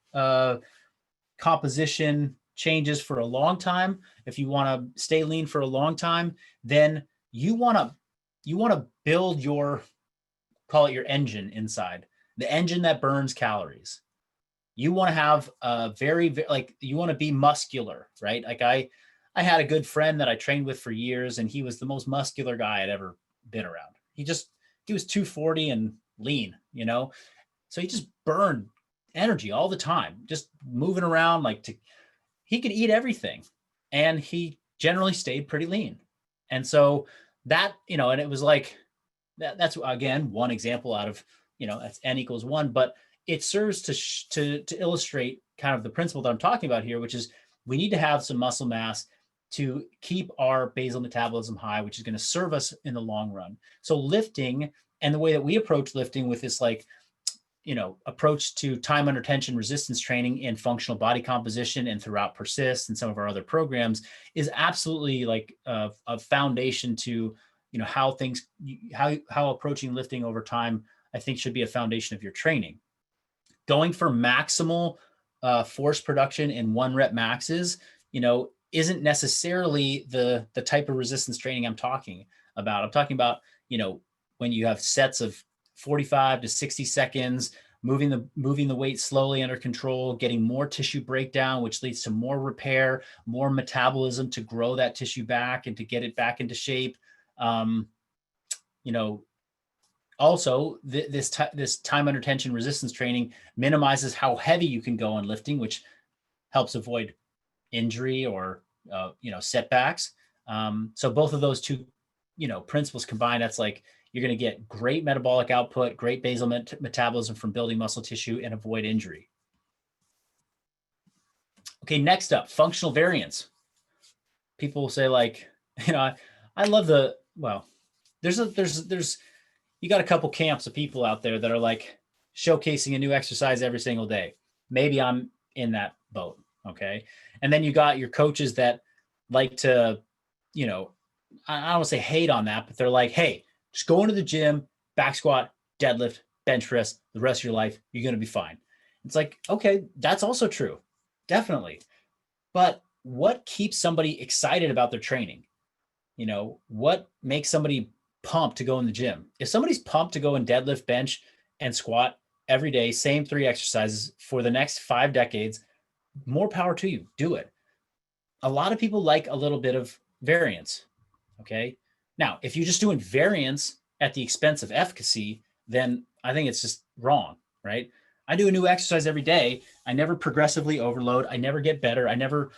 composition changes for a long time, if you want to stay lean for a long time, then you want to build your, call it your engine inside, the engine that burns calories. You want to have a you want to be muscular, right? Like I had a good friend that I trained with for years, and he was the most muscular guy I'd ever been around. He was 240 and lean, so he just burned energy all the time, just moving around he could eat everything, and he generally stayed pretty lean. And so that, and it was like, that's again, one example out of, that's N equals one, but it serves to illustrate kind of the principle that I'm talking about here, which is we need to have some muscle mass to keep our basal metabolism high, which is going to serve us in the long run. So lifting, and the way that we approach lifting with this approach to time under tension resistance training in functional body composition and throughout Persist and some of our other programs, is absolutely like a foundation to, how approaching lifting over time, I think, should be a foundation of your training. Going for maximal force production in 1 rep maxes, isn't necessarily the type of resistance training I'm talking about. I'm talking about, when you have sets of 45 to 60 seconds, moving the weight slowly under control, getting more tissue breakdown, which leads to more repair, more metabolism to grow that tissue back and to get it back into shape. Also, this time under tension resistance training minimizes how heavy you can go on lifting, which helps avoid injury or setbacks. So both of those two principles combined, that's like you're going to get great metabolic output, great basal metabolism from building muscle tissue, and avoid injury. Okay, next up, functional variance. People will say I love there's you got a couple camps of people out there that are like showcasing a new exercise every single day. Maybe I'm in that boat. Okay. And then you got your coaches that like to, I don't want to say hate on that, but they're like, hey, just go into the gym, back squat, deadlift, bench press the rest of your life. You're going to be fine. It's like, okay, that's also true. Definitely. But what keeps somebody excited about their training? What makes somebody pumped to go in the gym? If somebody's pumped to go and deadlift, bench, and squat every day, same 3 exercises for the next 5 decades, more power to you. Do it. A lot of people like a little bit of variance. Okay. Now, if you're just doing variance at the expense of efficacy, then I think it's just wrong, right? I do a new exercise every day. I never progressively overload. I never get better. I never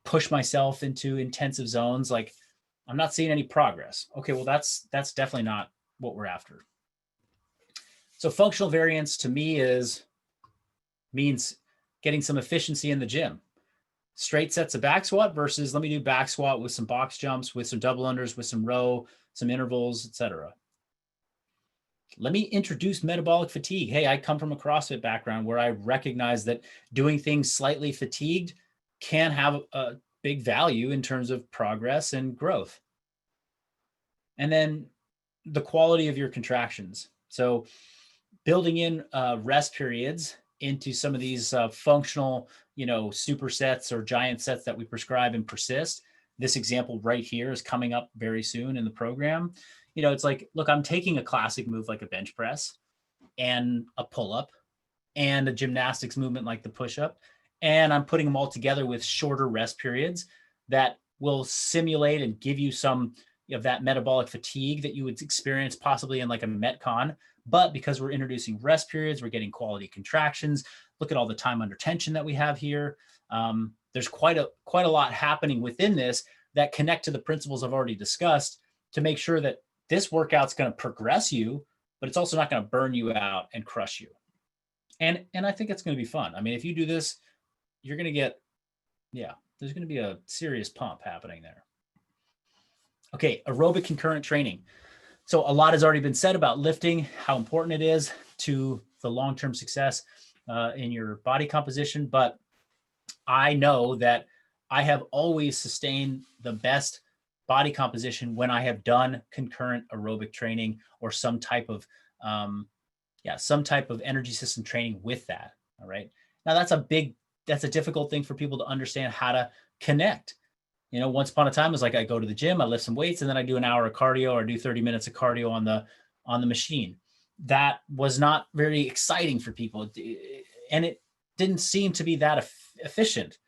push myself into intensive zones. Like, I'm not seeing any progress. Okay, well, that's definitely not what we're after. So functional variance to me means getting some efficiency in the gym. Straight sets of back squat versus let me do back squat with some box jumps, with some double unders, with some row, some intervals, etc. Let me introduce metabolic fatigue. Hey, I come from a CrossFit background where I recognize that doing things slightly fatigued can have a big value in terms of progress and growth. And then the quality of your contractions. So building in rest periods into some of these functional, supersets or giant sets that we prescribe and Persist. This example right here is coming up very soon in the program. It's like, look, I'm taking a classic move like a bench press and a pull-up and a gymnastics movement like the push-up, and I'm putting them all together with shorter rest periods that will simulate and give you some of that metabolic fatigue that you would experience possibly in like a Metcon. But because we're introducing rest periods, we're getting quality contractions. Look at all the time under tension that we have here. There's quite a lot happening within this that connect to the principles I've already discussed to make sure that this workout's going to progress you, but it's also not going to burn you out and crush you. And I think it's going to be fun. I mean, if you do this you're going to get, yeah, there's going to be a serious pump happening there. Okay, aerobic concurrent training. So a lot has already been said about lifting, how important it is to the long-term success in your body composition. But I know that I have always sustained the best body composition when I have done concurrent aerobic training or some type of energy system training with that. All right. Now that's a difficult thing for people to understand how to connect. You know, once upon a time, it was like I go to the gym, I lift some weights, and then I do an hour of cardio or do 30 minutes of cardio on the machine. That was not very exciting for people, and it didn't seem to be that efficient.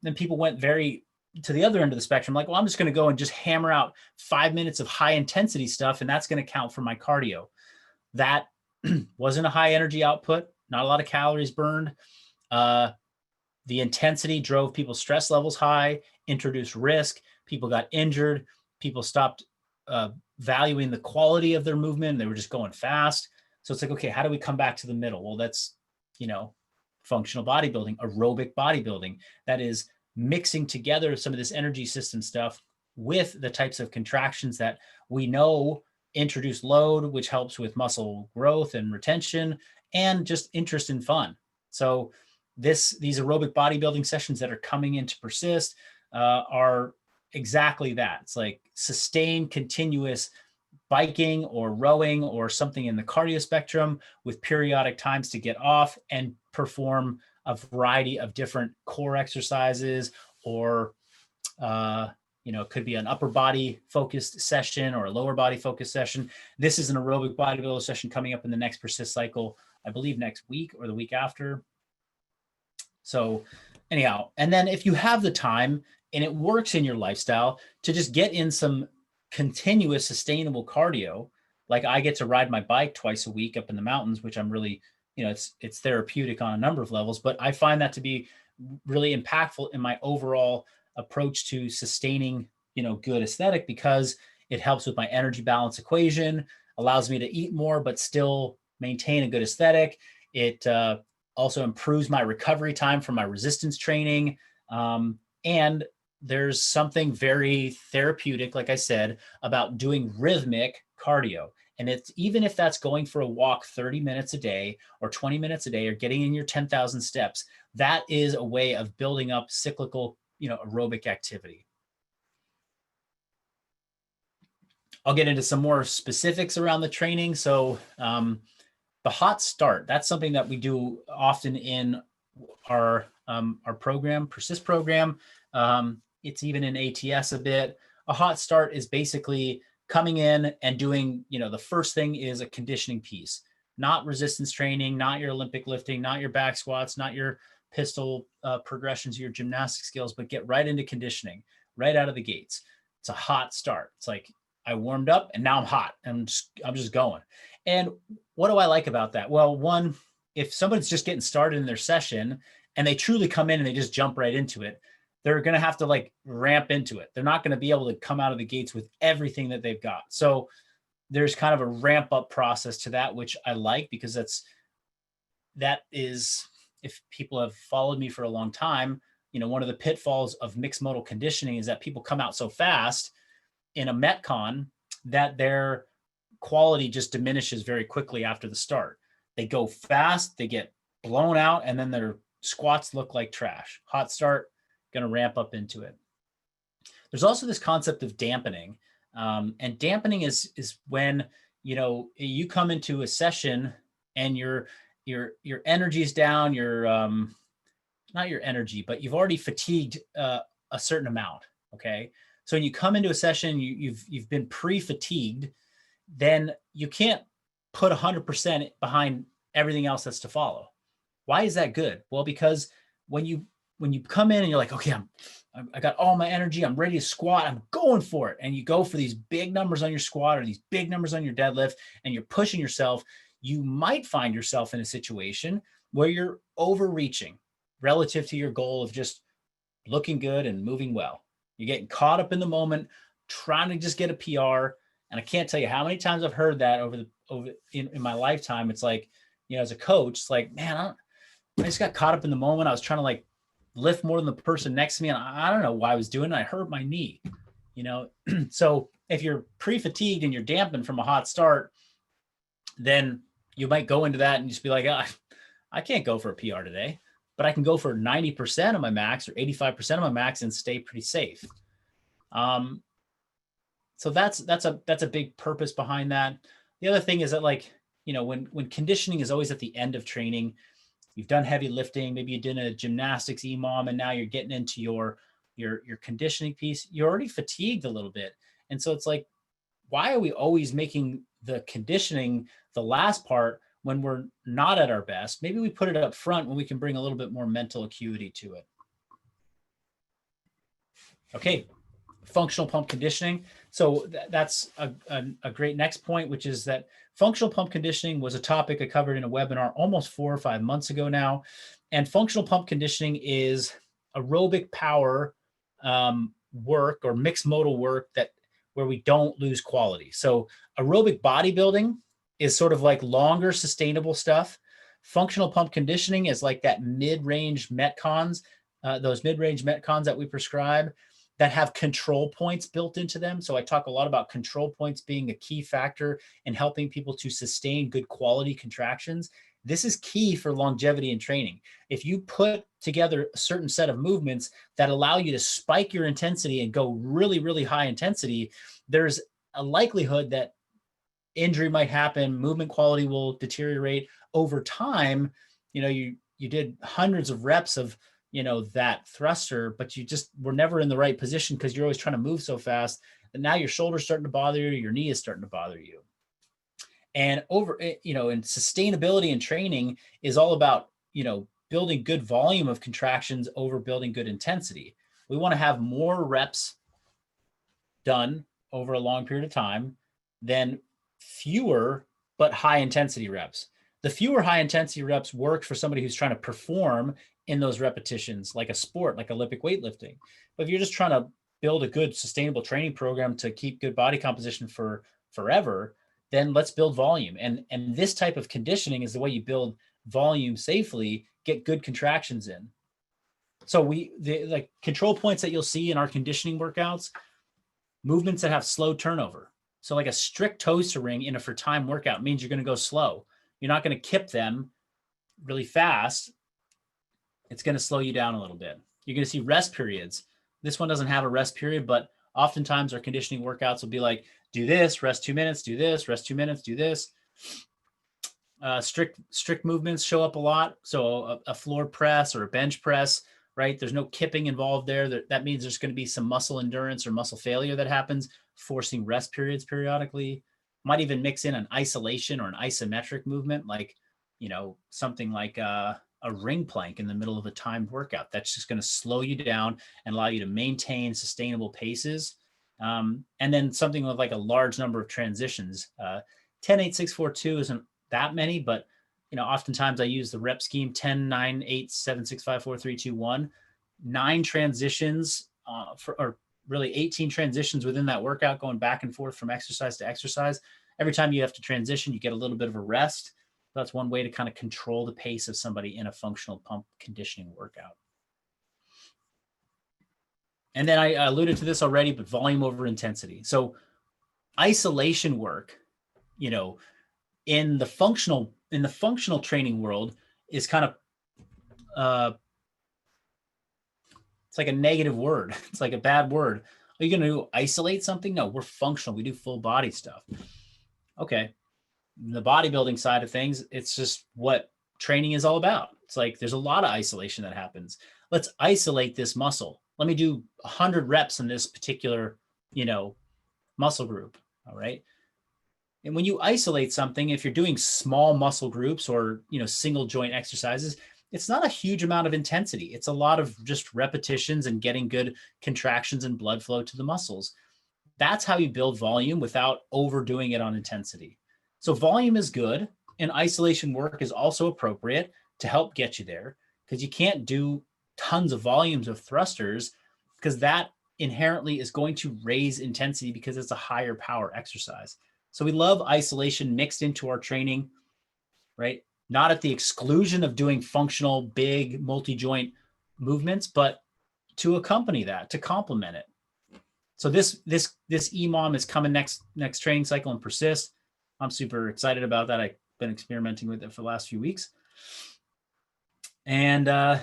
Then people went very to the other end of the spectrum, like, well, I'm just going to go and just hammer out 5 minutes of high intensity stuff, and that's going to count for my cardio. That wasn't a high energy output, not a lot of calories burned. The intensity drove people's stress levels high, introduced risk. People got injured. People stopped valuing the quality of their movement. They were just going fast. So it's like, okay, how do we come back to the middle? Well, that's, functional bodybuilding, aerobic bodybuilding. That is mixing together some of this energy system stuff with the types of contractions that we know introduce load, which helps with muscle growth and retention and just interest and fun. So these aerobic bodybuilding sessions that are coming in to persist are exactly that. It's like sustained, continuous biking or rowing or something in the cardio spectrum with periodic times to get off and perform a variety of different core exercises, or it could be an upper body focused session or a lower body focused session. This is an aerobic bodybuilder session coming up in the next persist cycle, I believe next week or the week after. So anyhow, and then if you have the time and it works in your lifestyle to just get in some continuous sustainable cardio, like I get to ride my bike twice a week up in the mountains, which I'm really, it's therapeutic on a number of levels, but I find that to be really impactful in my overall approach to sustaining, good aesthetic, because it helps with my energy balance equation, allows me to eat more, but still maintain a good aesthetic. It also improves my recovery time from my resistance training. And there's something very therapeutic, like I said, about doing rhythmic cardio. And it's, even if that's going for a walk 30 minutes a day or 20 minutes a day or getting in your 10,000 steps, that is a way of building up cyclical, aerobic activity. I'll get into some more specifics around the training. So the hot start, that's something that we do often in our program, Persist program. It's even in ATS a bit. A hot start is basically coming in and doing, the first thing is a conditioning piece, not resistance training, not your Olympic lifting, not your back squats, not your pistol progressions, your gymnastic skills, but get right into conditioning right out of the gates. It's a hot start. It's like I warmed up and now I'm hot and I'm just going. And what do I like about that? Well, one, if somebody's just getting started in their session and they truly come in and they just jump right into it, they're going to have to ramp into it. They're not going to be able to come out of the gates with everything that they've got. So there's kind of a ramp up process to that, which I like, because that is, if people have followed me for a long time, one of the pitfalls of mixed modal conditioning is that people come out so fast in a Metcon that their quality just diminishes very quickly after the start. They go fast, they get blown out, and then their squats look like trash. Hot start, going to ramp up into it. There's also this concept of dampening. And dampening is when, you come into a session and your energy is down, not your energy, but you've already fatigued a certain amount. Okay. So when you come into a session, you've been pre-fatigued, then you can't put 100% behind everything else that's to follow. Why is that good? Well, because when you come in and you're like, okay, I got all my energy, I'm ready to squat, I'm going for it. And you go for these big numbers on your squat or these big numbers on your deadlift, and you're pushing yourself, you might find yourself in a situation where you're overreaching relative to your goal of just looking good and moving well. You're getting caught up in the moment, trying to just get a PR. And I can't tell you how many times I've heard that over in my lifetime. It's like, as a coach, it's like, man, I just got caught up in the moment. I was trying to lift more than the person next to me. And I don't know why I was doing it. I hurt my knee, So if you're pre-fatigued and you're dampened from a hot start, then you might go into that and just be like, I can't go for a PR today, but I can go for 90% of my max or 85% of my max and stay pretty safe. So that's a big purpose behind that. The other thing is that, like, when conditioning is always at the end of training, you've done heavy lifting, maybe you did a gymnastics EMOM, and now you're getting into your conditioning piece. You're already fatigued a little bit. And so it's like, why are we always making the conditioning the last part when we're not at our best? Maybe we put it up front when we can bring a little bit more mental acuity to it. Okay, functional pump conditioning. So that's a great next point, which is that functional pump conditioning was a topic I covered in a webinar almost 4 or 5 months ago now. And functional pump conditioning is aerobic power work or mixed modal work where we don't lose quality. So aerobic bodybuilding is sort of like longer sustainable stuff. Functional pump conditioning is like that mid-range metcons, those mid-range metcons that we prescribe that have control points built into them. So I talk a lot about control points being a key factor in helping people to sustain good quality contractions. This is key for longevity in training. If you put together a certain set of movements that allow you to spike your intensity and go really, really high intensity, there's a likelihood that injury might happen, movement quality will deteriorate over time. You did hundreds of reps of that thruster, but you just were never in the right position because you're always trying to move so fast. And now your shoulder's starting to bother you, your knee is starting to bother you. And and sustainability in training is all about, building good volume of contractions over building good intensity. We want to have more reps done over a long period of time than fewer but high intensity reps. The fewer high intensity reps work for somebody who's trying to perform in those repetitions, like a sport, like Olympic weightlifting. But if you're just trying to build a good sustainable training program to keep good body composition for forever, then let's build volume. And this type of conditioning is the way you build volume safely, get good contractions in. So the control points that you'll see in our conditioning workouts, movements that have slow turnover. So like a strict toaster ring in a for time workout means you're going to go slow. You're not going to kip them really fast. It's going to slow you down a little bit. You're going to see rest periods. This one doesn't have a rest period, but oftentimes our conditioning workouts will be like, do this, rest 2 minutes, do this, rest 2 minutes, do this. Strict movements show up a lot. So a floor press or a bench press, right? There's no kipping involved there. That means there's going to be some muscle endurance or muscle failure that happens, forcing rest periods periodically. Might even mix in an isolation or an isometric movement, like, something like a ring plank in the middle of a timed workout. That's just going to slow you down and allow you to maintain sustainable paces. And then something with like a large number of transitions. 10, 8, 6, 4, 2 isn't that many, but oftentimes I use the rep scheme 10, 9, 8, 7, 6, 5, 4, 3, 2, 1. 9 transitions or really 18 transitions within that workout, going back and forth from exercise to exercise. Every time you have to transition, you get a little bit of a rest. That's one way to kind of control the pace of somebody in a functional pump conditioning workout. And then I alluded to this already, but volume over intensity. So isolation work, in the functional training world is kind of, it's like a negative word. It's like a bad word. Are you going to isolate something? No, we're functional. We do full body stuff. Okay. The bodybuilding side of things, it's just what training is all about. It's like there's a lot of isolation that happens. Let's isolate this muscle. Let me do 100 reps in this particular, muscle group. All right. And when you isolate something, if you're doing small muscle groups or, single joint exercises, it's not a huge amount of intensity. It's a lot of just repetitions and getting good contractions and blood flow to the muscles. That's how you build volume without overdoing it on intensity. So volume is good, and isolation work is also appropriate to help get you there, because you can't do tons of volumes of thrusters because that inherently is going to raise intensity because it's a higher power exercise. So we love isolation mixed into our training, right? Not at the exclusion of doing functional, big, multi-joint movements, but to accompany that, to complement it. So this EMOM is coming next training cycle and persist. I'm super excited about that. I've been experimenting with it for the last few weeks. And then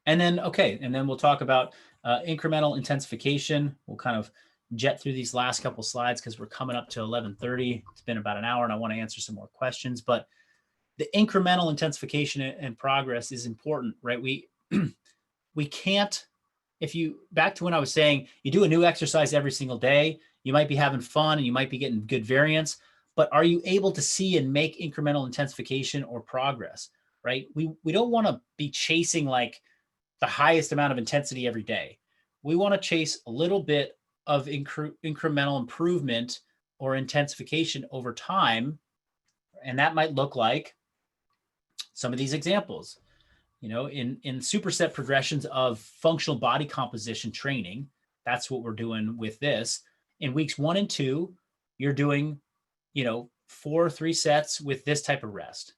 we'll talk about incremental intensification. We'll kind of jet through these last couple slides because we're coming up to 11:30. It's been about an hour and I want to answer some more questions, but the incremental intensification and progress is important, right? We can't, back to when I was saying, you do a new exercise every single day, you might be having fun and you might be getting good variance, but are you able to see and make incremental intensification or progress, right? We don't want to be chasing like the highest amount of intensity every day. We want to chase a little bit of incremental improvement or intensification over time. And that might look like some of these examples. In superset progressions of functional body composition training, that's what we're doing with this. In weeks 1 and 2, you're doing, 4 or 3 sets with this type of rest.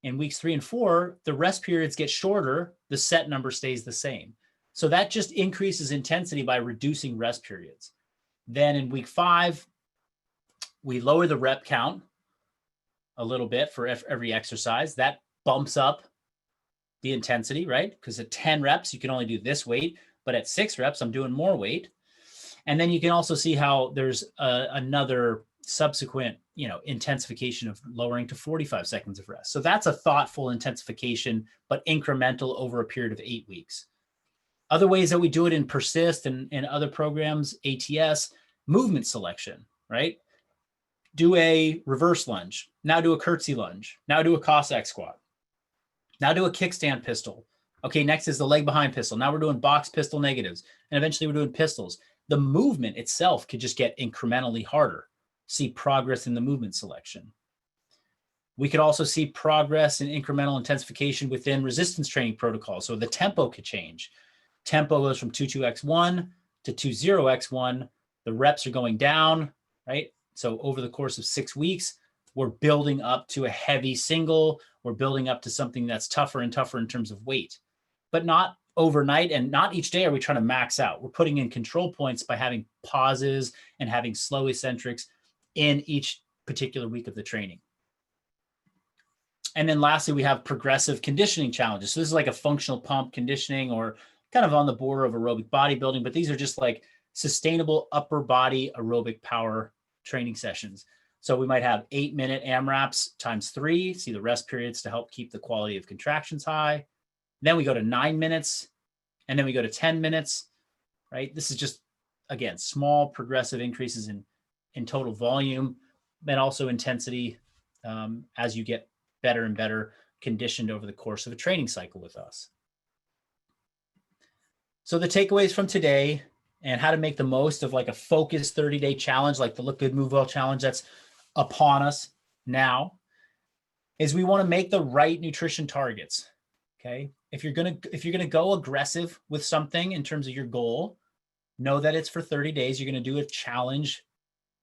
In weeks 3 and 4, the rest periods get shorter, the set number stays the same. So that just increases intensity by reducing rest periods. Then in week 5, we lower the rep count a little bit for every exercise. That bumps up the intensity, right? Because at 10 reps, you can only do this weight, but at 6 reps, I'm doing more weight. And then you can also see how there's another subsequent, intensification of lowering to 45 seconds of rest. So that's a thoughtful intensification, but incremental over a period of 8 weeks. Other ways that we do it in Persist and other programs, ATS, movement selection, right? Do a reverse lunge. Now do a curtsy lunge. Now do a Cossack squat. Now do a kickstand pistol. Okay, next is the leg behind pistol. Now we're doing box pistol negatives. And eventually we're doing pistols. The movement itself could just get incrementally harder. See progress in the movement selection. We could also see progress in incremental intensification within resistance training protocols. So the tempo could change. Tempo goes from 22x1 to 20x1. The reps are going down, right? So over the course of 6 weeks, we're building up to a heavy single. We're building up to something that's tougher and tougher in terms of weight, but not overnight, and not each day are we trying to max out. We're putting in control points by having pauses and having slow eccentrics in each particular week of the training. And then lastly, we have progressive conditioning challenges. So this is like a functional pump conditioning, or kind of on the border of aerobic bodybuilding, but these are just like sustainable upper body aerobic power training sessions. So we might have 8-minute AMRAPs times 3, see the rest periods to help keep the quality of contractions high. Then we go to 9 minutes, and then we go to 10 minutes, right? This is just, again, small progressive increases in total volume, but also intensity as you get better and better conditioned over the course of a training cycle with us. So the takeaways from today and how to make the most of like a focused 30-day challenge, like the Look Good, Move Well challenge that's upon us now, is we want to make the right nutrition targets. Okay. If you're going to go aggressive with something in terms of your goal, know that it's for 30 days. You're going to do a challenge,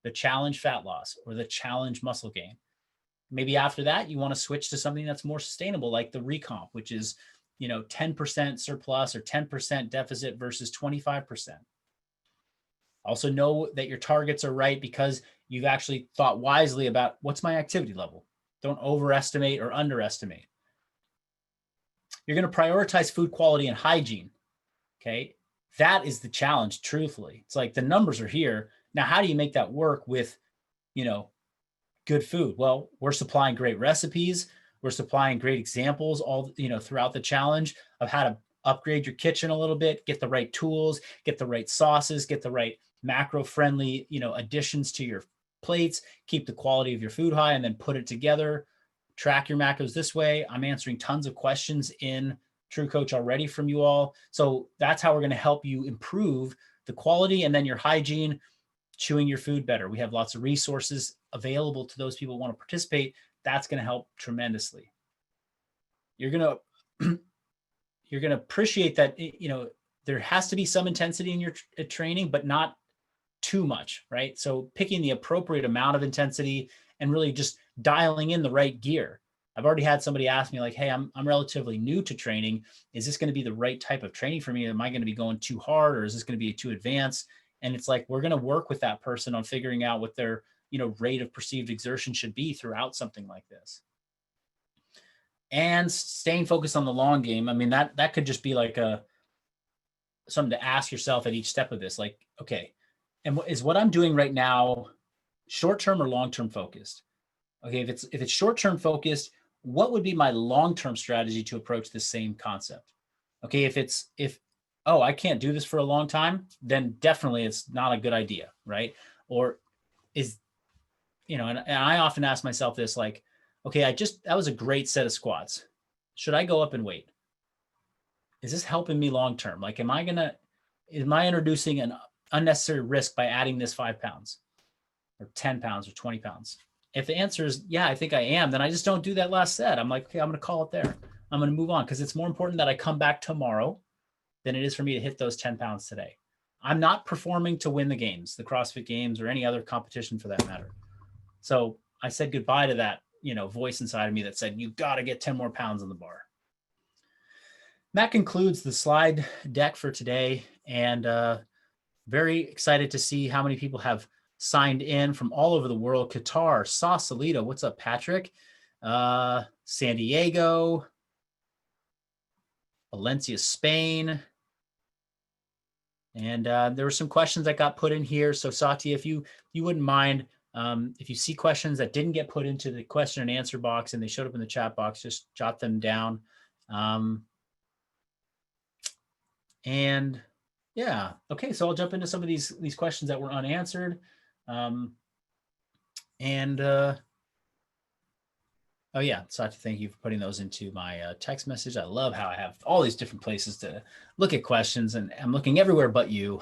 the challenge fat loss or the challenge muscle gain. Maybe after that, you want to switch to something that's more sustainable, like the recomp, which is, 10% surplus or 10% deficit versus 25%. Also know that your targets are right because you've actually thought wisely about what's my activity level. Don't overestimate or underestimate. You're going to prioritize food quality and hygiene. Okay. That is the challenge, truthfully. It's like the numbers are here. Now, how do you make that work with, good food? Well, we're supplying great recipes. We're supplying great examples all, throughout the challenge of how to upgrade your kitchen a little bit, get the right tools, get the right sauces, get the right macro-friendly, additions to your plates, keep the quality of your food high, and then put it together. Track your macros this way. I'm answering tons of questions in True Coach already from you all. So that's how we're going to help you improve the quality and then your hygiene, chewing your food better. We have lots of resources available to those people who want to participate. That's going to help tremendously. You're going to appreciate that, there has to be some intensity in your training, but not too much, right? So picking the appropriate amount of intensity and really just dialing in the right gear. I've already had somebody ask me like, hey, I'm relatively new to training. Is this going to be the right type of training for me? Am I going to be going too hard, or is this going to be too advanced? And it's like, we're going to work with that person on figuring out what their, rate of perceived exertion should be throughout something like this. And staying focused on the long game. I mean, that could just be like something to ask yourself at each step of this. Like, okay, and is what I'm doing right now short-term or long-term focused? Okay, if it's short-term focused, what would be my long-term strategy to approach the same concept? Okay, if oh, I can't do this for a long time, then definitely it's not a good idea, right? Or is, and I often ask myself this, like, okay, that was a great set of squats. Should I go up and wait? Is this helping me long-term? Like, am I introducing an unnecessary risk by adding this 5 pounds or 10 pounds or 20 pounds? If the answer is, yeah, I think I am, then I just don't do that last set. I'm like, okay, I'm going to call it there. I'm going to move on, because it's more important that I come back tomorrow than it is for me to hit those 10 pounds today. I'm not performing to win the games, the CrossFit Games, or any other competition for that matter. So I said goodbye to that, voice inside of me that said, you got to get 10 more pounds on the bar. That concludes the slide deck for today. And very excited to see how many people have signed in from all over the world. Qatar, Sausalito, what's up, Patrick? San Diego, Valencia, Spain. And there were some questions that got put in here. So Satya, if you wouldn't mind, if you see questions that didn't get put into the question and answer box and they showed up in the chat box, just jot them down. And yeah, okay, so I'll jump into some of these questions that were unanswered. Oh yeah, Satya, thank you for putting those into my text message. I love how I have all these different places to look at questions, and I'm looking everywhere but you.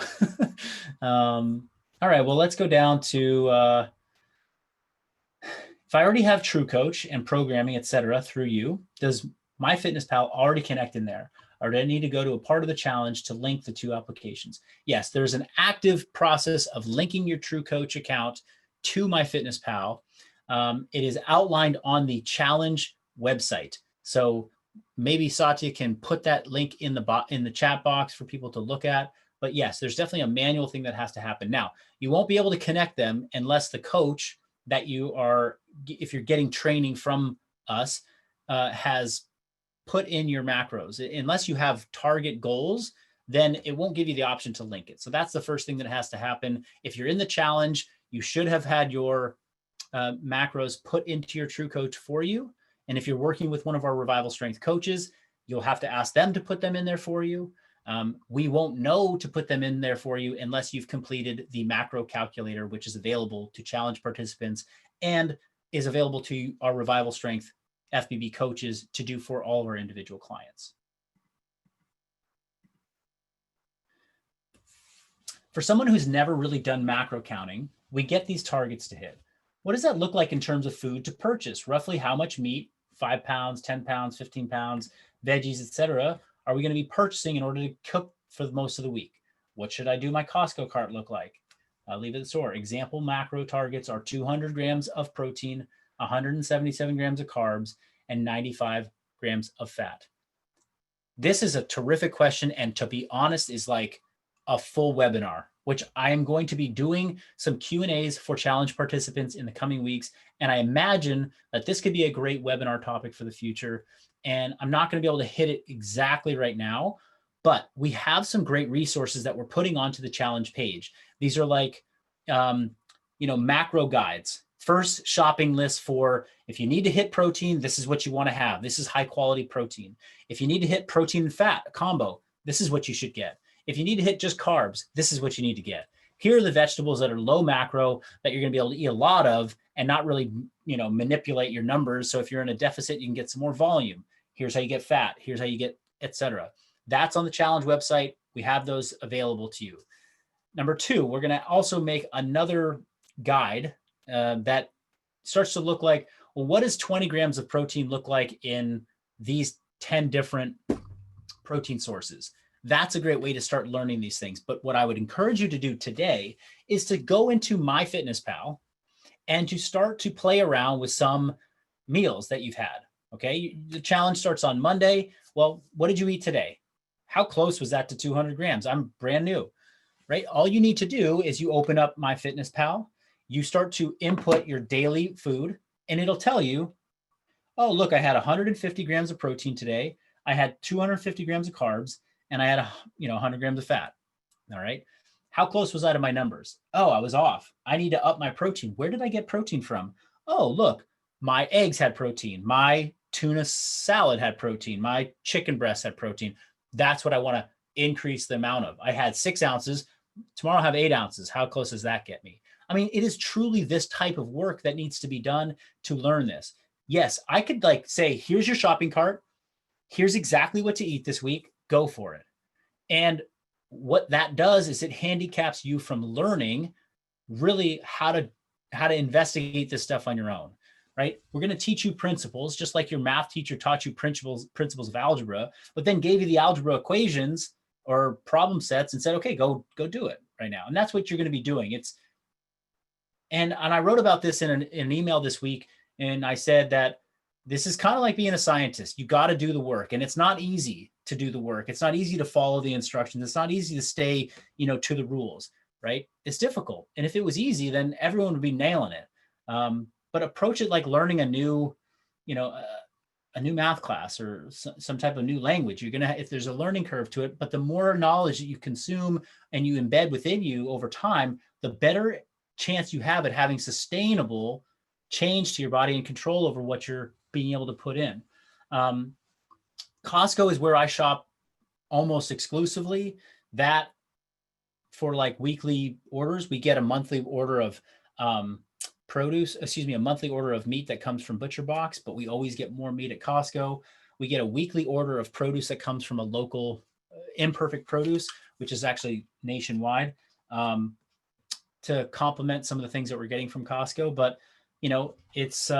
All right, well, let's go down to, if I already have TrueCoach and programming, etc., through you, does MyFitnessPal already connect in there? Or do I need to go to a part of the challenge to link the two applications? Yes, there's an active process of linking your TrueCoach account to MyFitnessPal. It is outlined on the challenge website. So maybe Satya can put that link in the chat box for people to look at. But yes, there's definitely a manual thing that has to happen. Now, you won't be able to connect them unless the coach that if you're getting training from us, has put in your macros. Unless you have target goals, then it won't give you the option to link it. So that's the first thing that has to happen. If you're in the challenge, you should have had your macros put into your TrueCoach for you. And if you're working with one of our Revival Strength coaches, you'll have to ask them to put them in there for you. We won't know to put them in there for you unless you've completed the macro calculator, which is available to challenge participants and is available to our Revival Strength FBB coaches to do for all of our individual clients. For someone who's never really done macro counting, we get these targets to hit. What does that look like in terms of food to purchase? Roughly how much meat, 5 pounds, 10 pounds, 15 pounds, veggies, etc., are we going to be purchasing in order to cook for most of the week? What should I do my Costco cart look like? I'll leave it at the store. Example macro targets are 200 grams of protein, 177 grams of carbs, and 95 grams of fat. This is a terrific question, and to be honest, is like a full webinar, which I am going to be doing some Q&As for challenge participants in the coming weeks. And I imagine that this could be a great webinar topic for the future. And I'm not going to be able to hit it exactly right now, but we have some great resources that we're putting onto the challenge page. These are like, macro guides. First shopping list for if you need to hit protein, this is what you want to have. This is high quality protein. If you need to hit protein and fat, a combo, this is what you should get. If you need to hit just carbs, this is what you need to get. Here are the vegetables that are low macro that you're going to be able to eat a lot of and not really, manipulate your numbers. So if you're in a deficit, you can get some more volume. Here's how you get fat. Here's how you get, etc. That's on the challenge website. We have those available to you. Number 2, we're going to also make another guide that starts to look like, well, what does 20 grams of protein look like in these 10 different protein sources? That's a great way to start learning these things. But what I would encourage you to do today is to go into MyFitnessPal and to start to play around with some meals that you've had. Okay. The challenge starts on Monday. Well, what did you eat today? How close was that to 200 grams? I'm brand new, right? All you need to do is you open up MyFitnessPal, you start to input your daily food, and it'll tell you, oh, look, I had 150 grams of protein today. I had 250 grams of carbs, and I had 100 grams of fat. All right. How close was I to my numbers? Oh, I was off. I need to up my protein. Where did I get protein from? Oh, look, my eggs had protein. My tuna salad had protein. My chicken breast had protein. That's what I want to increase the amount of. I had 6 ounces. Tomorrow I'll have 8 ounces. How close does that get me? I mean, it is truly this type of work that needs to be done to learn this. Yes, I could like say, here's your shopping cart. Here's exactly what to eat this week. Go for it. And what that does is it handicaps you from learning really how to investigate this stuff on your own, right? We're going to teach you principles, just like your math teacher taught you principles of algebra, but then gave you the algebra equations or problem sets and said, okay, go do it right now. And that's what you're going to be doing. And I wrote about this in an email this week, and I said that this is kind of like being a scientist. You got to do the work, and it's not easy to do the work. It's not easy to follow the instructions. It's not easy to stay, to the rules, right? It's difficult. And if it was easy, then everyone would be nailing it. But approach it like learning a new math class or some type of new language. If there's a learning curve to it, but the more knowledge that you consume and you embed within you over time, the better chance you have at having sustainable change to your body and control over what you're being able to put in. Costco is where I shop almost exclusively. That for like weekly orders, we get a monthly order of a monthly order of meat that comes from Butcher Box, but we always get more meat at Costco. We get a weekly order of produce that comes from a local imperfect produce, which is actually nationwide, to complement some of the things that we're getting from Costco. But, it's,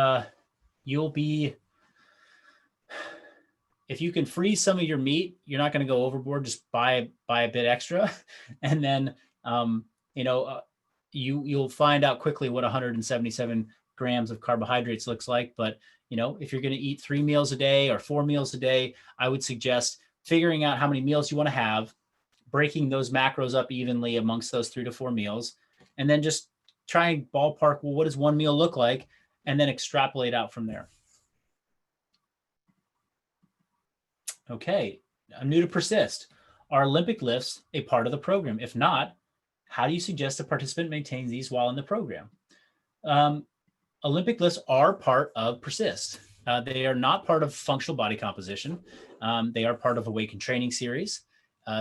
if you can freeze some of your meat, you're not going to go overboard. Just buy a bit extra. And then, you'll find out quickly what 177 grams of carbohydrates looks like. But, if you're going to eat 3 meals a day or 4 meals a day, I would suggest figuring out how many meals you want to have, breaking those macros up evenly amongst those 3 to 4 meals, and then just try and ballpark, well, what does one meal look like? And then extrapolate out from there. Okay, I'm new to Persist. Are Olympic lifts a part of the program? If not, how do you suggest a participant maintain these while in the program? Olympic lifts are part of Persist. They are not part of functional body composition. They are part of Awaken Training Series.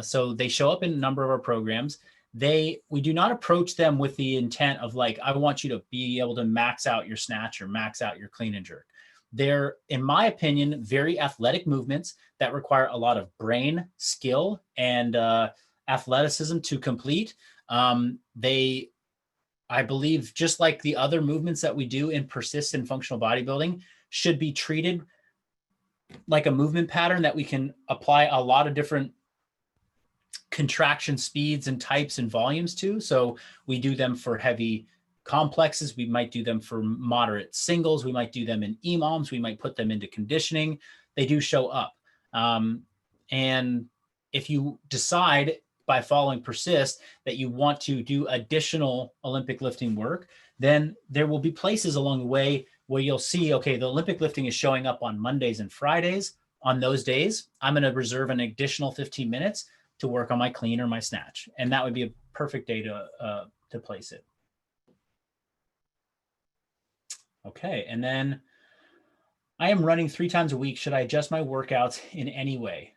So they show up in a number of our programs. We do not approach them with the intent of like, I want you to be able to max out your snatch or max out your clean and jerk. They're, in my opinion, very athletic movements that require a lot of brain skill and athleticism to complete. I believe, just like the other movements that we do in Persist and functional bodybuilding, should be treated like a movement pattern that we can apply a lot of different contraction speeds and types and volumes to. So we do them for heavy complexes. We might do them for moderate singles. We might do them in EMOMs. We might put them into conditioning. They do show up. And if you decide by following Persist that you want to do additional Olympic lifting work, then there will be places along the way where you'll see, okay, the Olympic lifting is showing up on Mondays and Fridays. On those days, I'm going to reserve an additional 15 minutes to work on my clean or my snatch. And that would be a perfect day to place it. Okay. And then I am running 3 times a week. Should I adjust my workouts in any way?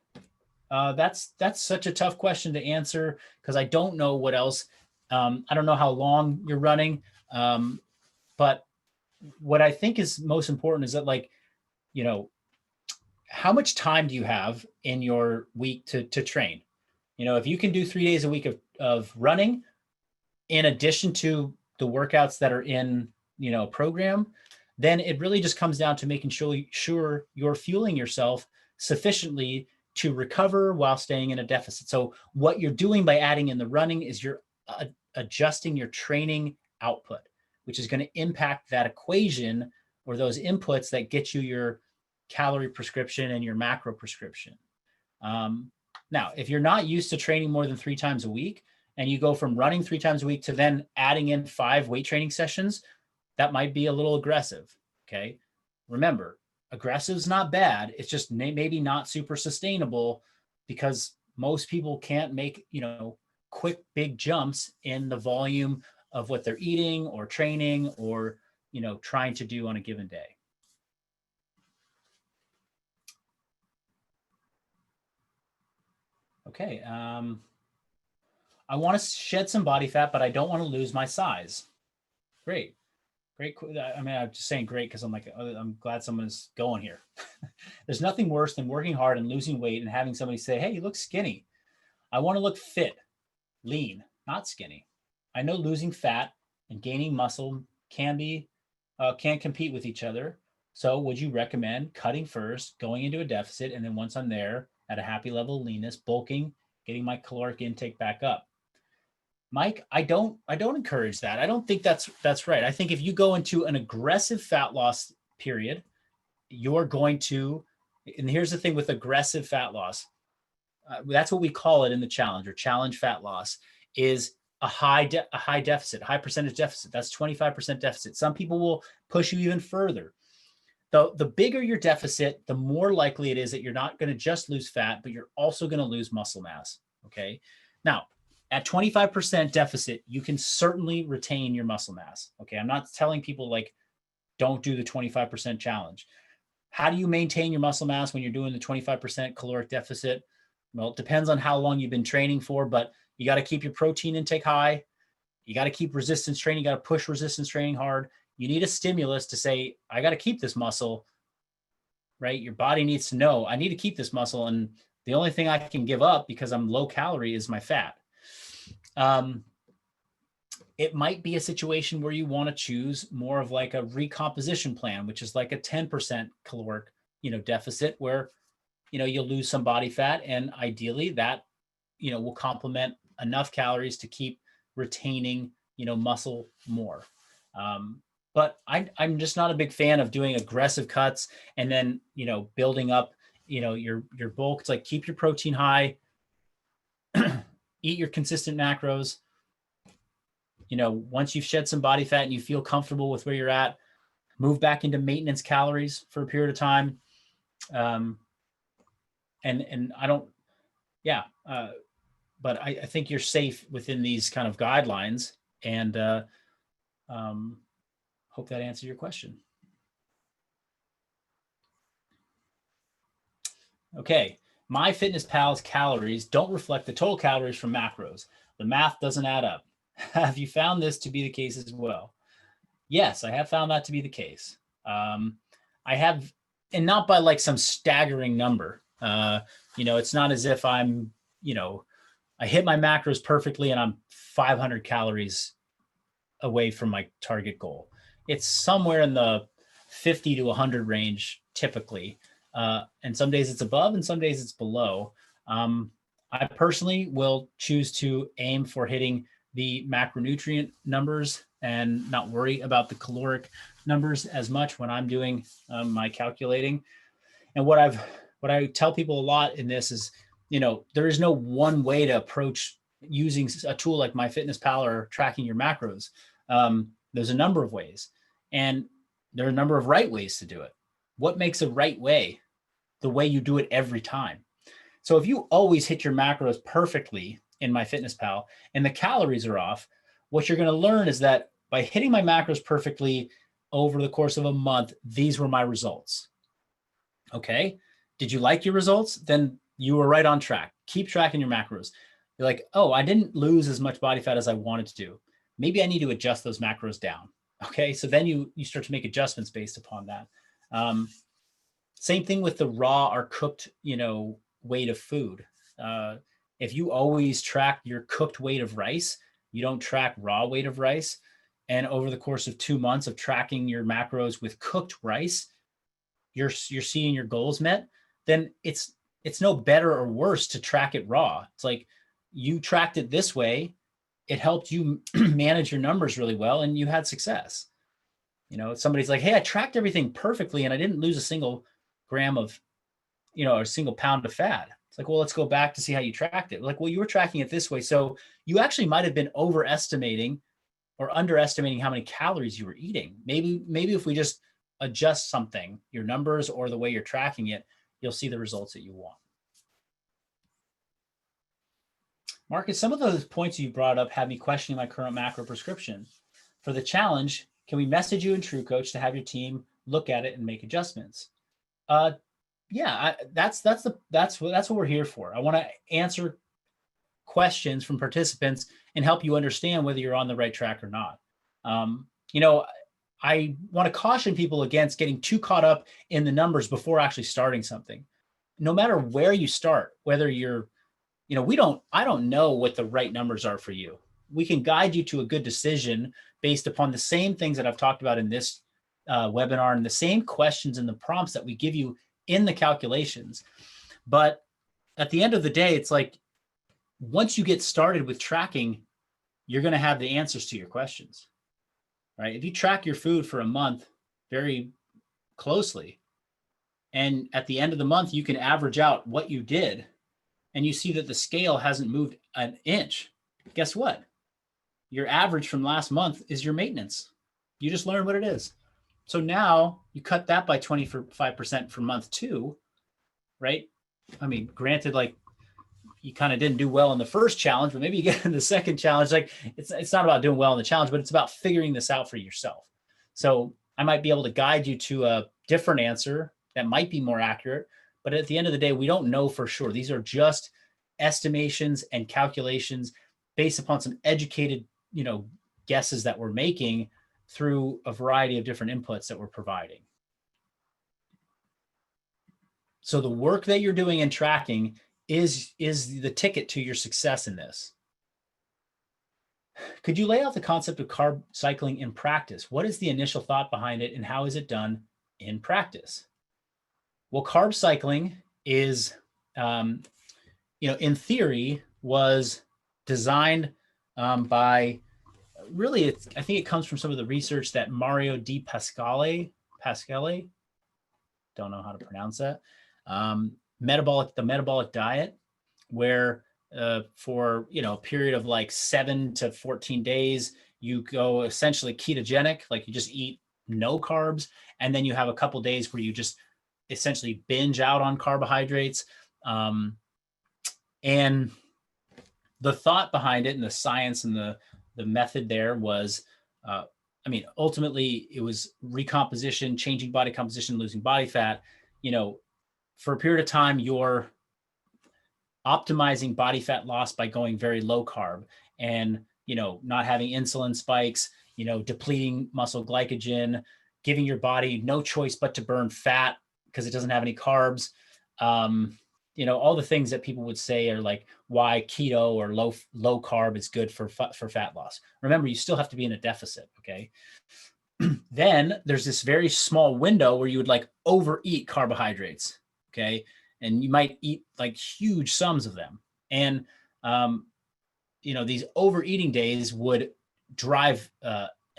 That's such a tough question to answer because I don't know what else. I don't know how long you're running. But what I think is most important is that, like, how much time do you have in your week to train? If you can do 3 days a week of running, in addition to the workouts that are in, a program, then it really just comes down to making sure you're fueling yourself sufficiently to recover while staying in a deficit. So what you're doing by adding in the running is you're adjusting your training output, which is going to impact that equation or those inputs that get you your calorie prescription and your macro prescription. Now, if you're not used to training more than 3 times a week and you go from running 3 times a week to then adding in 5 weight training sessions, that might be a little aggressive. Okay. Remember, aggressive is not bad. It's just maybe not super sustainable because most people can't make, quick, big jumps in the volume of what they're eating or training or, trying to do on a given day. Okay. I want to shed some body fat, but I don't want to lose my size. Great. I mean, I'm just saying great because I'm glad someone's going here. There's nothing worse than working hard and losing weight and having somebody say, hey, you look skinny. I want to look fit, lean, not skinny. I know losing fat and gaining muscle can compete with each other. So would you recommend cutting first, going into a deficit, and then once I'm there at a happy level of leanness, bulking, getting my caloric intake back up? Mike, I don't encourage that. I don't think that's right. I think if you go into an aggressive fat loss period, you're going to, and here's the thing with aggressive fat loss, that's what we call it in the challenge, or challenge fat loss, is a high deficit, high percentage deficit. That's 25% deficit. Some people will push you even further. The bigger your deficit, the more likely it is that you're not going to just lose fat, but you're also going to lose muscle mass. Okay. Now, at 25% deficit, you can certainly retain your muscle mass. Okay. I'm not telling people don't do the 25% challenge. How do you maintain your muscle mass when you're doing the 25% caloric deficit? Well, it depends on how long you've been training for, but you got to keep your protein intake high. You got to keep resistance training. You got to push resistance training hard. You need a stimulus to say, I got to keep this muscle, right? Your body needs to know I need to keep this muscle. And the only thing I can give up because I'm low calorie is my fat. It might be a situation where you want to choose more of like a recomposition plan, which is like a 10% caloric, deficit where, you'll lose some body fat, and ideally that, will complement enough calories to keep retaining, muscle more. But I'm just not a big fan of doing aggressive cuts and then, building up, your bulk. It's like, keep your protein high, eat your consistent macros. Once you've shed some body fat and you feel comfortable with where you're at, move back into maintenance calories for a period of time. And I don't, but I think you're safe within these kind of guidelines, and hope that answers your question. Okay. MyFitnessPal's calories don't reflect the total calories from macros. The math doesn't add up. Have you found this to be the case as well? Yes, I have found that to be the case. I have, and not by like some staggering number. It's not as if I'm, I hit my macros perfectly and I'm 500 calories away from my target goal. It's somewhere in the 50 to 100 range typically. And some days it's above and some days it's below. I personally will choose to aim for hitting the macronutrient numbers and not worry about the caloric numbers as much when I'm doing my calculating. And what I tell people a lot in this is, there is no one way to approach using a tool like MyFitnessPal or tracking your macros. There's a number of ways, and there are a number of right ways to do it. What makes a right way? The way you do it every time. So if you always hit your macros perfectly in MyFitnessPal and the calories are off, what you're going to learn is that by hitting my macros perfectly over the course of a month, these were my results. Okay. Did you like your results? Then you were right on track. Keep tracking your macros. You're like, oh, I didn't lose as much body fat as I wanted to do. Maybe I need to adjust those macros down. Okay. So then you start to make adjustments based upon that. Same thing with the raw or cooked, weight of food. If you always track your cooked weight of rice, you don't track raw weight of rice. And over the course of 2 months of tracking your macros with cooked rice, you're seeing your goals met, then it's no better or worse to track it raw. It's like you tracked it this way. It helped you manage your numbers really well and you had success. Somebody's like, hey, I tracked everything perfectly and I didn't lose a single gram of, or a single pound of fat. It's like, well, let's go back to see how you tracked it. Like, well, you were tracking it this way. So you actually might have been overestimating or underestimating how many calories you were eating. Maybe if we just adjust something, your numbers or the way you're tracking it, you'll see the results that you want. Marcus, some of those points you brought up had me questioning my current macro prescription. For the challenge, can we message you in TrueCoach to have your team look at it and make adjustments? Yeah, that's what we're here for. I want to answer questions from participants and help you understand whether you're on the right track or not. I want to caution people against getting too caught up in the numbers before actually starting something. No matter where you start, whether you're, I don't know what the right numbers are for you. We can guide you to a good decision based upon the same things that I've talked about in this webinar and the same questions and the prompts that we give you in the calculations. But at the end of the day, it's like, once you get started with tracking, you're going to have the answers to your questions, right? If you track your food for a month very closely, and at the end of the month, you can average out what you did, and you see that the scale hasn't moved an inch, guess what? Your average from last month is your maintenance. You just learned what it is. So now you cut that by 25% for month 2, right? I mean, granted, like, you kind of didn't do well in the first challenge, but maybe you get in the second challenge. Like, it's not about doing well in the challenge, but it's about figuring this out for yourself. So I might be able to guide you to a different answer that might be more accurate, but at the end of the day, we don't know for sure. These are just estimations and calculations based upon some educated, guesses that we're making through a variety of different inputs that we're providing. So the work that you're doing in tracking is the ticket to your success in this. Could you lay out the concept of carb cycling in practice? What is the initial thought behind it, and how is it done in practice? Well, carb cycling is, in theory, was designed by, really, I think it comes from some of the research that Mario Di Pasquale, don't know how to pronounce that, the metabolic diet, where for a period of like 7 to 14 days, you go essentially ketogenic, like you just eat no carbs, and then you have a couple days where you just essentially binge out on carbohydrates. And the thought behind it and the science and the method there was, ultimately it was recomposition, changing body composition, losing body fat. For a period of time, you're optimizing body fat loss by going very low carb and, not having insulin spikes, depleting muscle glycogen, giving your body no choice but to burn fat because it doesn't have any carbs. All the things that people would say are like why keto or low carb is good for fat loss. Remember, you still have to be in a deficit. Okay. Then there's this very small window where you would like overeat carbohydrates. Okay. And you might eat like huge sums of them. And, these overeating days would drive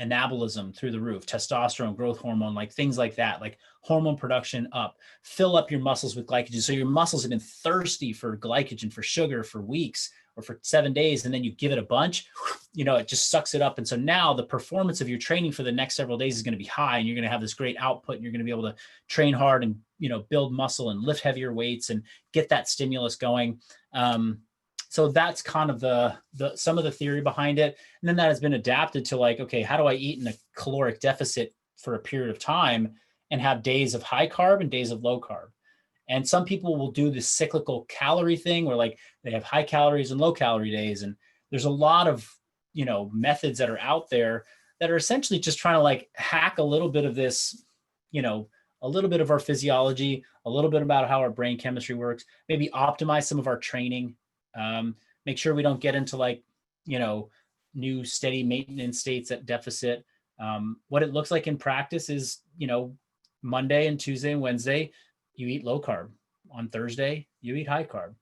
anabolism through the roof, testosterone, growth hormone, like things like that, like hormone production up, fill up your muscles with glycogen. So your muscles have been thirsty for glycogen, for sugar for weeks or for 7 days. And then you give it a bunch, it just sucks it up. And so now the performance of your training for the next several days is going to be high, and you're going to have this great output, and you're going to be able to train hard and, build muscle and lift heavier weights and get that stimulus going. So that's kind of the some of the theory behind it. And then that has been adapted to like, okay, how do I eat in a caloric deficit for a period of time and have days of high carb and days of low carb? And some people will do this cyclical calorie thing where like they have high calories and low calorie days. And there's a lot of, methods that are out there that are essentially just trying to like hack a little bit of this, a little bit of our physiology, a little bit about how our brain chemistry works, maybe optimize some of our training. Make sure we don't get into like, new steady maintenance states at deficit. What it looks like in practice is, Monday and Tuesday and Wednesday, you eat low carb. On Thursday, you eat high carb.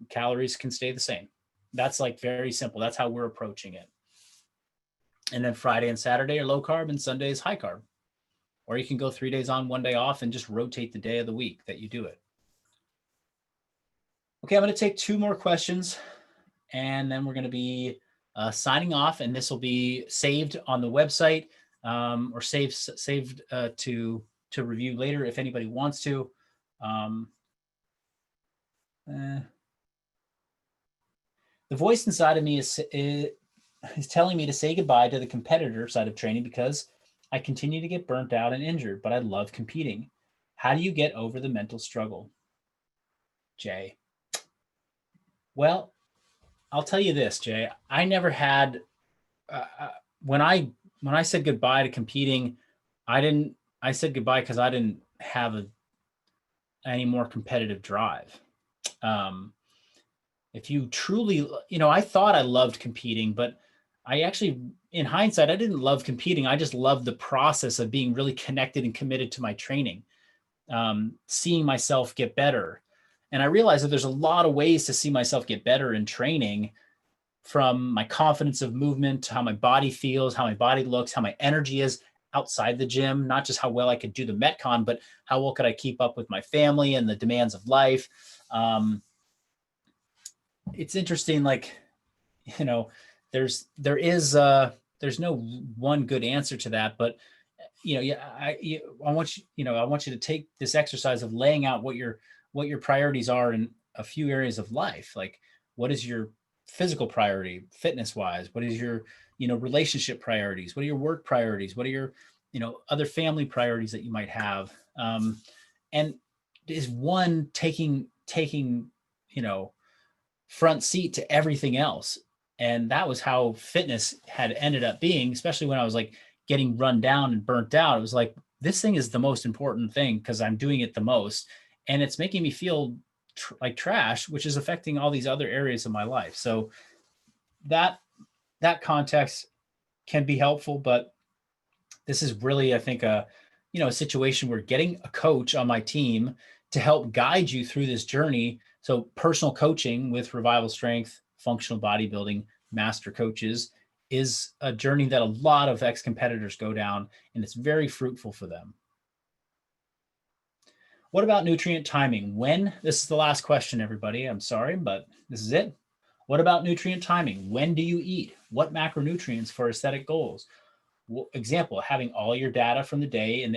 Calories can stay the same. That's like very simple. That's how we're approaching it. And then Friday and Saturday are low carb, and Sunday is high carb. or you can go 3 days on, 1 day off, and just rotate the day of the week that you do it. Okay, I'm going to take 2 more questions, and then we're going to be signing off, and this will be saved on the website, or saved to review later if anybody wants to. The voice inside of me is telling me to say goodbye to the competitor side of training because I continue to get burnt out and injured, but I love competing. How do you get over the mental struggle? Jay. Well, I'll tell you this, Jay. I never had, when I said goodbye to competing, I said goodbye because I didn't have any more competitive drive. If you truly, I thought I loved competing, but I actually, in hindsight, I didn't love competing. I just loved the process of being really connected and committed to my training, seeing myself get better. And I realized that there's a lot of ways to see myself get better in training, from my confidence of movement to how my body feels, how my body looks, how my energy is outside the gym, not just how well I could do the Metcon, but how well could I keep up with my family and the demands of life. It's interesting, like, there's no one good answer to that, but I want you to take this exercise of laying out what your priorities are in a few areas of life. Like, what is your physical priority, fitness wise? What is your, relationship priorities? What are your work priorities? What are your, other family priorities that you might have? And is one taking, front seat to everything else? And that was how fitness had ended up being, especially when I was like getting run down and burnt out. It was like, this thing is the most important thing because I'm doing it the most, and it's making me feel like trash, which is affecting all these other areas of my life. So that context can be helpful, but this is really, I think, a situation where getting a coach on my team to help guide you through this journey. So personal coaching with Revival Strength, functional bodybuilding master coaches is a journey that a lot of ex-competitors go down, and it's very fruitful for them. What about nutrient timing? This is the last question, everybody. I'm sorry, but this is it. What about nutrient timing? When do you eat? What macronutrients for aesthetic goals? Example, having all your data from the day in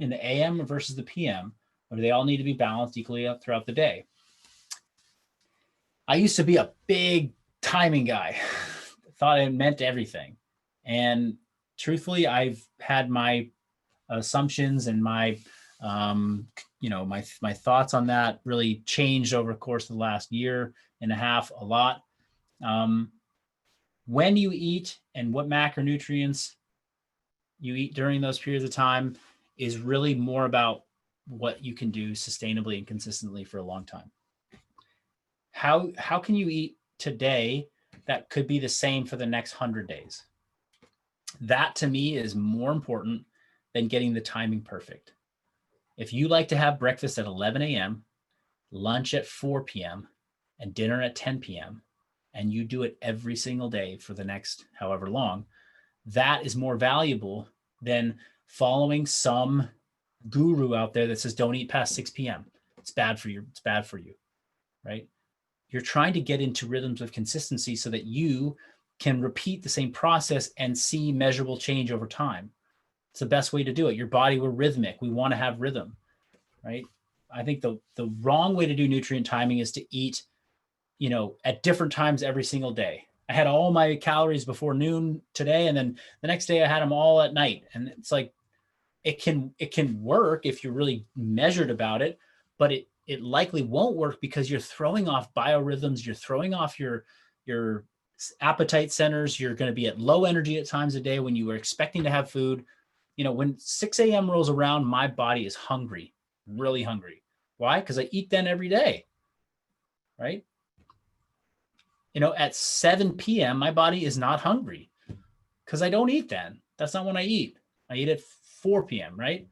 the AM versus the PM, or do they all need to be balanced equally up throughout the day? I used to be a big timing guy. Thought it meant everything. And truthfully, I've had my assumptions and my my thoughts on that really changed over the course of the last year and a half a lot. When you eat and what macronutrients you eat during those periods of time is really more about what you can do sustainably and consistently for a long time. How can you eat today that could be the same for the next 100 days? That to me is more important than getting the timing perfect. If you like to have breakfast at 11 a.m., lunch at 4 p.m., and dinner at 10 p.m., and you do it every single day for the next however long, that is more valuable than following some guru out there that says, don't eat past 6 p.m. It's bad for you. It's bad for you, right? You're trying to get into rhythms of consistency so that you can repeat the same process and see measurable change over time. It's the best way to do it. Your body, we're rhythmic. We want to have rhythm, right? I think the wrong way to do nutrient timing is to eat, at different times every single day. I had all my calories before noon today, and then the next day I had them all at night. And it's like, it can work if you're really measured about it, but it likely won't work because you're throwing off biorhythms. You're throwing off your appetite centers. You're going to be at low energy at times of day when you were expecting to have food. When 6 a.m. rolls around, my body is hungry, really hungry. Why? Because I eat then every day, right? At 7 p.m., my body is not hungry because I don't eat then. That's not when I eat. I eat at 4 p.m., right?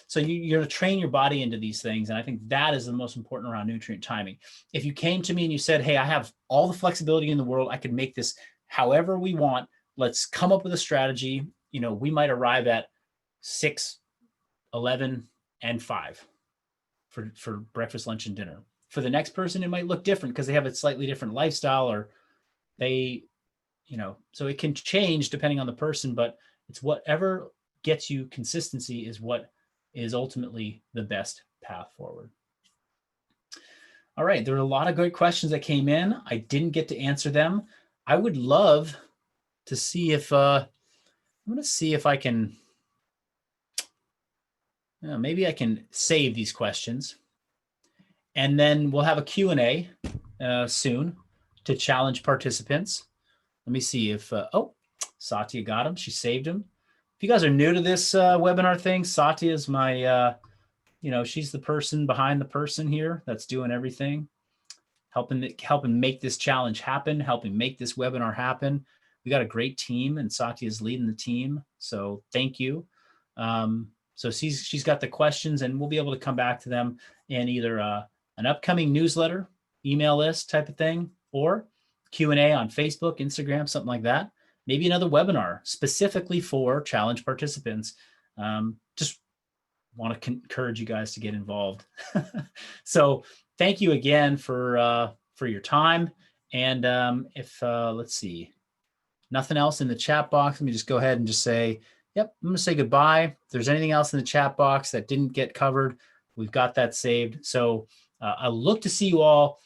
So you're going to train your body into these things. And I think that is the most important around nutrient timing. If you came to me and you said, hey, I have all the flexibility in the world, I could make this however we want. Let's come up with a strategy. We might arrive at 6, 11, and 5 for breakfast, lunch, and dinner. For the next person, it might look different because they have a slightly different lifestyle, or they, so it can change depending on the person, but it's whatever gets you consistency is what is ultimately the best path forward. All right, there were a lot of great questions that came in. I didn't get to answer them. I would love to see if, I'm going to see if I can, maybe I can save these questions. And then we'll have a Q&A soon to challenge participants. Let me see if, Satya got him. She saved him. If you guys are new to this webinar thing, Satya is my, she's the person behind the person here that's doing everything, helping make this challenge happen, helping make this webinar happen. We got a great team, and Satya is leading the team. So thank you. So she's got the questions, and we'll be able to come back to them in either an upcoming newsletter, email list type of thing, or Q&A on Facebook, Instagram, something like that. Maybe another webinar specifically for challenge participants. Just want to encourage you guys to get involved. So thank you again for your time. And if let's see, nothing else in the chat box, let me just go ahead and just say, yep, I'm going to say goodbye. If there's anything else in the chat box that didn't get covered, we've got that saved. So I'll look to see you all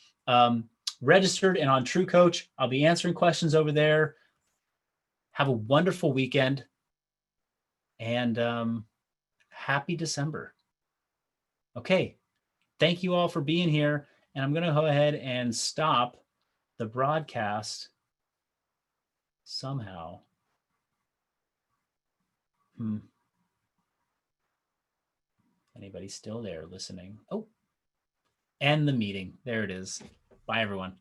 registered and on True Coach. I'll be answering questions over there. Have a wonderful weekend, and happy December. Okay, thank you all for being here, and I'm going to go ahead and stop the broadcast somehow. Anybody still there listening? Oh, end the meeting. There it is. Bye, everyone.